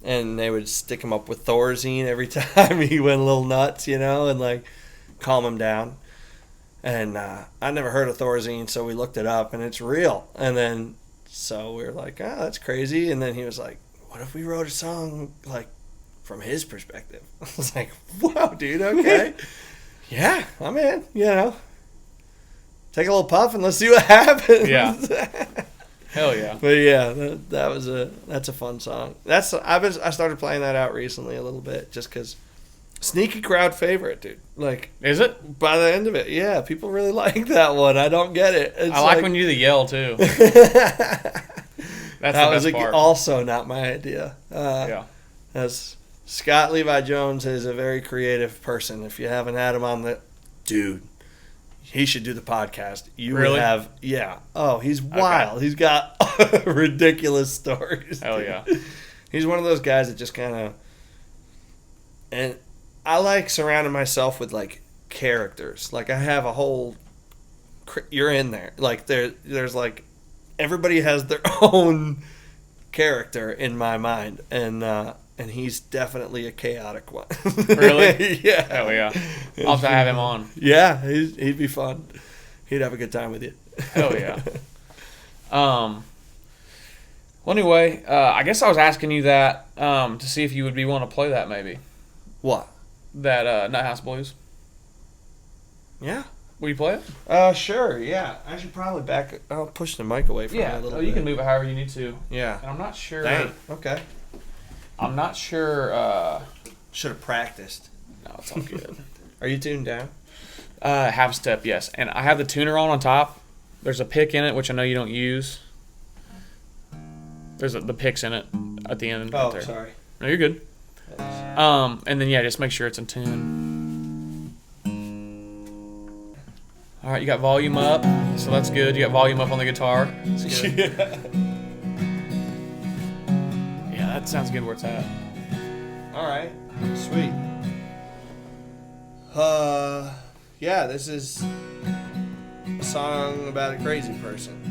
and they would stick him up with Thorazine every time he went a little nuts, you know, and like calm him down. And I never heard of Thorazine, so we looked it up, and it's real. And then so we were like, oh, that's crazy. And then he was like, what if we wrote a song like from his perspective? I was like, wow, dude, okay. Yeah, I'm in. Take a little puff and let's see what happens. Yeah. Hell yeah. But yeah, that's a fun song. I started playing that out recently a little bit just because sneaky crowd favorite, dude. Like, is it? By the end of it, yeah, people really like that one. I don't get it. I like when you do the yell too. That's that the was best part. Also not my idea. Yeah. As Scott Levi Jones is a very creative person. If you haven't had him on dude, he should do the podcast. You really? Would have, yeah. Oh, he's wild. Okay. He's got ridiculous stories. Hell yeah. He's one of those guys that just kind of, and I like surrounding myself with like characters. Like I have a whole, you're in there. Like there's like, everybody has their own character in my mind, and he's definitely a chaotic one. Really? Yeah. Hell yeah. I'll have to have him on. Yeah, he'd be fun. He'd have a good time with you. Hell yeah. Well, anyway, I guess I was asking you that to see if you would be willing to play that maybe. What? That Nut House Blues. Yeah. Will you play it? Sure, yeah. I should probably I'll push the mic away from me a little bit. You can move it however you need to. Yeah. And I'm not sure. Dang. Okay. I'm not sure. Should have practiced. No, it's all good. Are you tuned down? Half step, yes. And I have the tuner on top. There's a pick in it, which I know you don't use. There's the picks in it at the end. Oh, right there. Sorry. No, you're good. And then, yeah, just make sure it's in tune. All right, you got volume up, so that's good. You got volume up on the guitar. That's good. Yeah, that sounds good where it's at. All right. Sweet. Yeah, this is a song about a crazy person.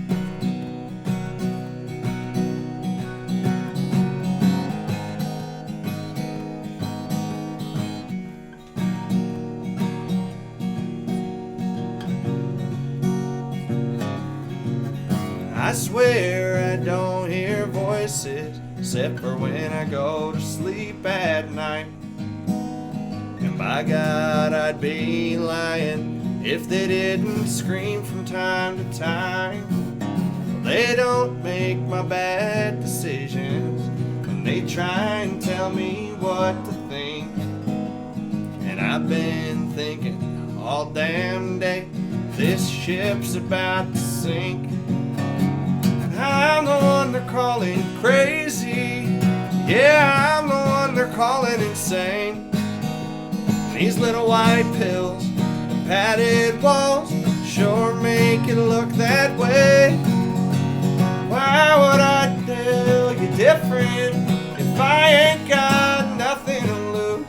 I swear I don't hear voices except for when I go to sleep at night. And by God, I'd be lying if they didn't scream from time to time. They don't make my bad decisions when they try and tell me what to think. And I've been thinking all damn day, this ship's about to sink. I'm the one they're calling crazy. Yeah, I'm the one they're calling insane. These little white pills and padded walls sure make it look that way. Why would I tell you different if I ain't got nothing to lose?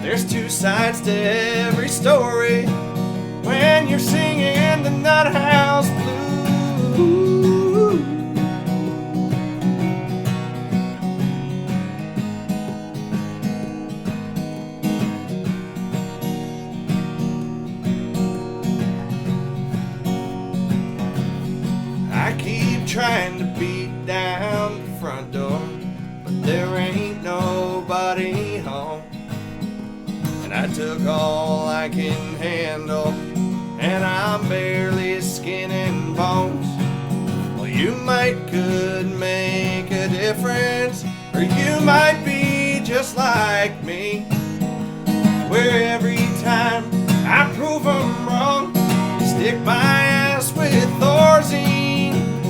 There's two sides to every story when you're singing the Nut House Blues. Trying to beat down the front door, but there ain't nobody home. And I took all I can handle, and I'm barely skin and bones. Well, you could make a difference, or you might be just like me, where every time I prove them wrong, you stick my ass with Thorazine.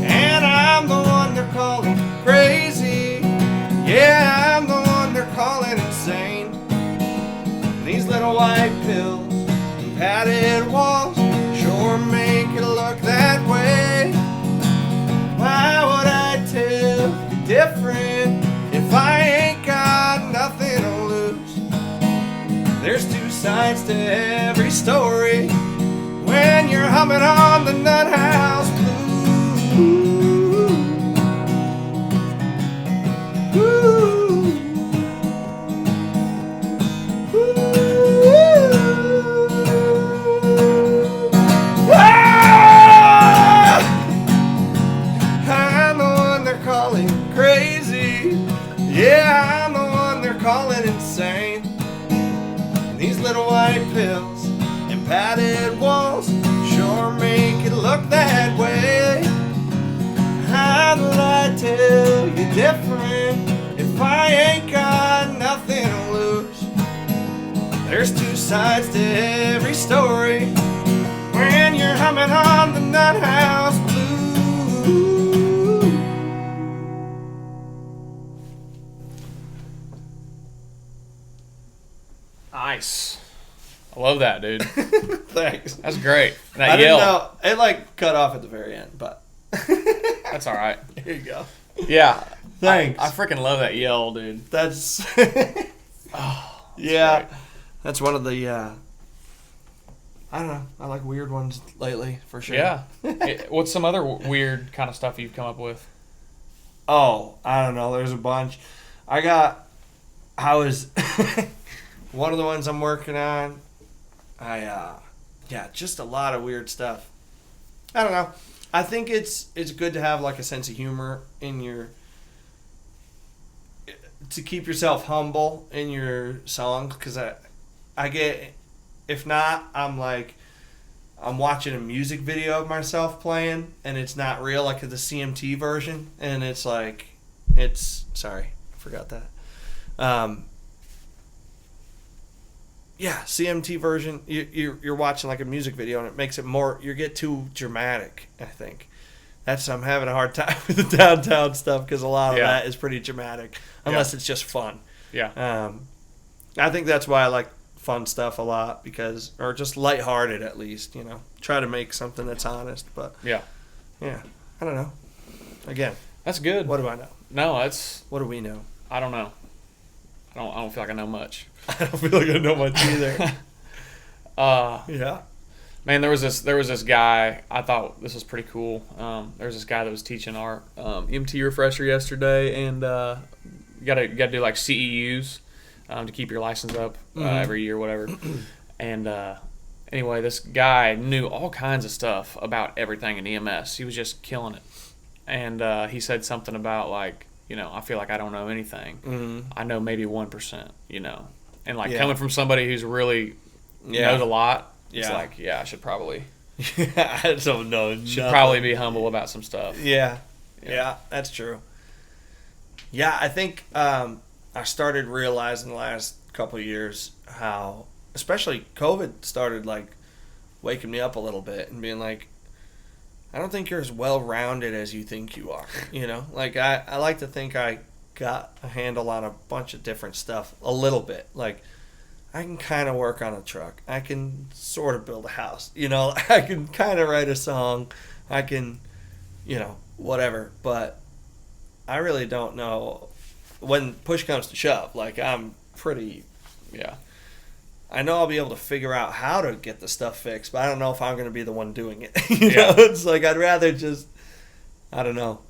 And I'm the one they're calling crazy. Yeah, I'm the one they're calling insane. These little white pills and padded walls sure make it look that way. Why would I tell you different if I ain't got nothing to lose? There's two sides to every story when you're humming on the Nut House Blues. I'm the one they're calling crazy. Yeah, I'm the one they're calling insane. These little white pills sides to every story. When you're humming on the Nut House Blues. Nice. I love that, dude. Thanks. That's great. That I yell. didn't know. It like cut off at the very end, but That's all right. here you go. Yeah. Thanks. I freaking love that yell, dude. That's Oh, yeah. great. That's one of the I don't know. I like weird ones lately for sure. Yeah. What's some other weird kind of stuff you've come up with? Oh, I don't know. There's a bunch. I was one of the ones I'm working on. Yeah, just a lot of weird stuff. I don't know. I think it's good to have like a sense of humor in your, to keep yourself humble in your song, because I get, if not, I'm watching a music video of myself playing and it's not real, like the CMT version, and it's like, sorry, I forgot that. Yeah, CMT version, you're watching like a music video and it makes it more, you get too dramatic, I think. I'm having a hard time with the downtown stuff because a lot of that is pretty dramatic, unless it's just fun. Yeah. I think that's why I like fun stuff a lot, or just lighthearted at least, try to make something that's honest, but Yeah. I don't know. Again, That's good. what do I know? No, What do we know? I don't know. I don't feel like I know much. I don't feel like I know much either. Yeah. Man, there was this guy. I thought this was pretty cool. There was this guy that was teaching our MT refresher yesterday, and you gotta do like CEUs to keep your license up every year, whatever. And anyway, this guy knew all kinds of stuff about everything in EMS. He was just killing it. And he said something about like, I feel like I don't know anything. Mm-hmm. I know maybe 1%. And like coming from somebody who's really knows a lot. It's like, I should probably I don't know. probably be humble about some stuff. Yeah, that's true. Yeah, I think I started realizing the last couple of years how, especially COVID started like waking me up a little bit and being like, I don't think you're as well-rounded as you think you are. Like I like to think I got a handle on a bunch of different stuff a little bit. Like, I can kind of work on a truck. I can sort of build a house. I can kind of write a song. I can, whatever. But I really don't know when push comes to shove. Like, I'm pretty, I know I'll be able to figure out how to get the stuff fixed, but I don't know if I'm going to be the one doing it. It's like I'd rather just, I don't know,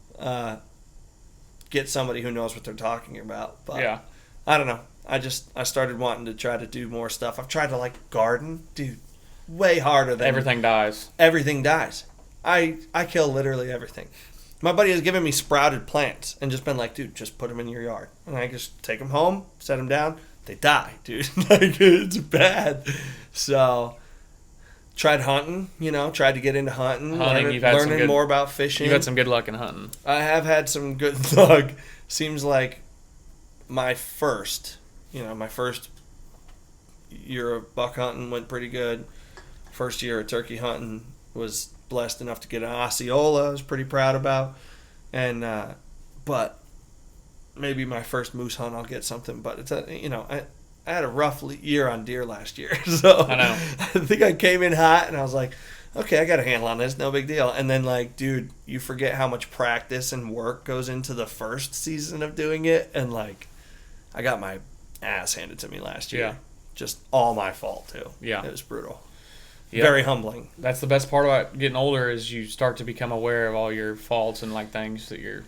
get somebody who knows what they're talking about. But I don't know. I started wanting to try to do more stuff. I've tried to like garden, dude, way harder than Everything dies. Everything dies. I kill literally everything. My buddy has given me sprouted plants and just been like, dude, just put them in your yard. And I just take them home, set them down. They die, dude. Like, it's bad. So, tried hunting, tried to get into hunting. Learning more about fishing. You've had some good luck in hunting. I have had some good luck. Seems like my first year of buck hunting went pretty good. First year of turkey hunting was blessed enough to get an Osceola I was pretty proud about. And, but maybe my first moose hunt I'll get something. But it's I had a rough year on deer last year. So I know. I think I came in hot and I was like, okay, I got a handle on this, no big deal. And then like, dude, you forget how much practice and work goes into the first season of doing it. And like, I got my ass handed to me last year. Yeah. Just all my fault too. Yeah. It was brutal. Yep. Very humbling. That's the best part about getting older is you start to become aware of all your faults and like things that you're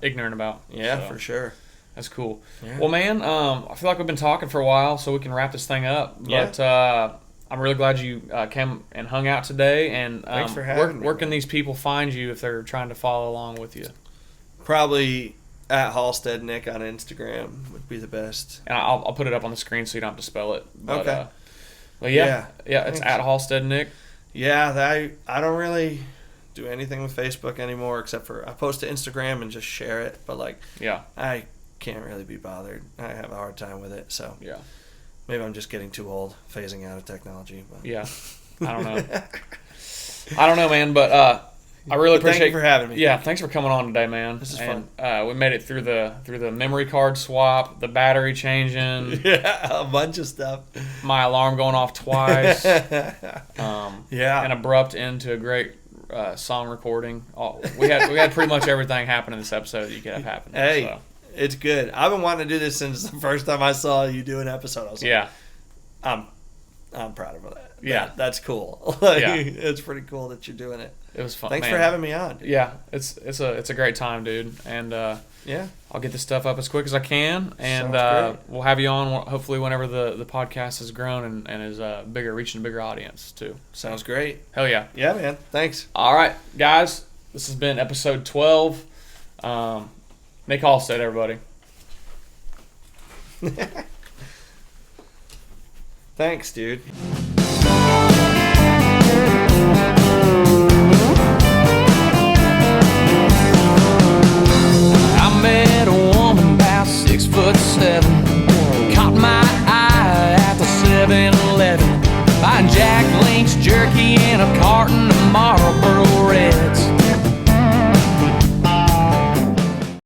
ignorant about. Yeah, so, for sure. That's cool. Yeah. Well, man, I feel like we've been talking for a while, so we can wrap this thing up. Yeah. But I'm really glad you came and hung out today. And thanks for having me. Where can these people find you if they're trying to follow along with you? Probably at Halsted Nick on Instagram would be the best. And I'll put it up on the screen so you don't have to spell it. But, Okay. But yeah, it's at Halsted Nick. Yeah, I don't really do anything with Facebook anymore except for I post to Instagram and just share it. But like, I can't really be bothered. I have a hard time with it. So Maybe I'm just getting too old, phasing out of technology. But. Yeah, I don't know. I don't know, man, but I really appreciate Thank you for having me. Yeah, thanks for coming on today, man. This is fun. We made it through the memory card swap, the battery changing, yeah, a bunch of stuff. my alarm going off twice. Yeah, an abrupt end to a great song recording. We had pretty much everything happen in this episode that you could have happened. Hey, so. It's good. I've been wanting to do this since the first time I saw you do an episode. I was like, Yeah, I'm proud of that. Yeah. That's cool. Yeah. It's pretty cool that you're doing it. it was fun. Thanks man. for having me on. Yeah, it's a great time, dude, and Yeah. I'll get this stuff up as quick as I can, and Sounds great. we'll have you on hopefully whenever the podcast has grown and is bigger, reaching a bigger audience too. Sounds great. Hell yeah. Yeah, man. Thanks. All right, guys, this has been episode 12. Nick Halsted, everybody. Thanks, dude. I met a woman about 6'7", caught my eye at the 7-Eleven, buying Jack Link's jerky and a carton of Marlboro Reds.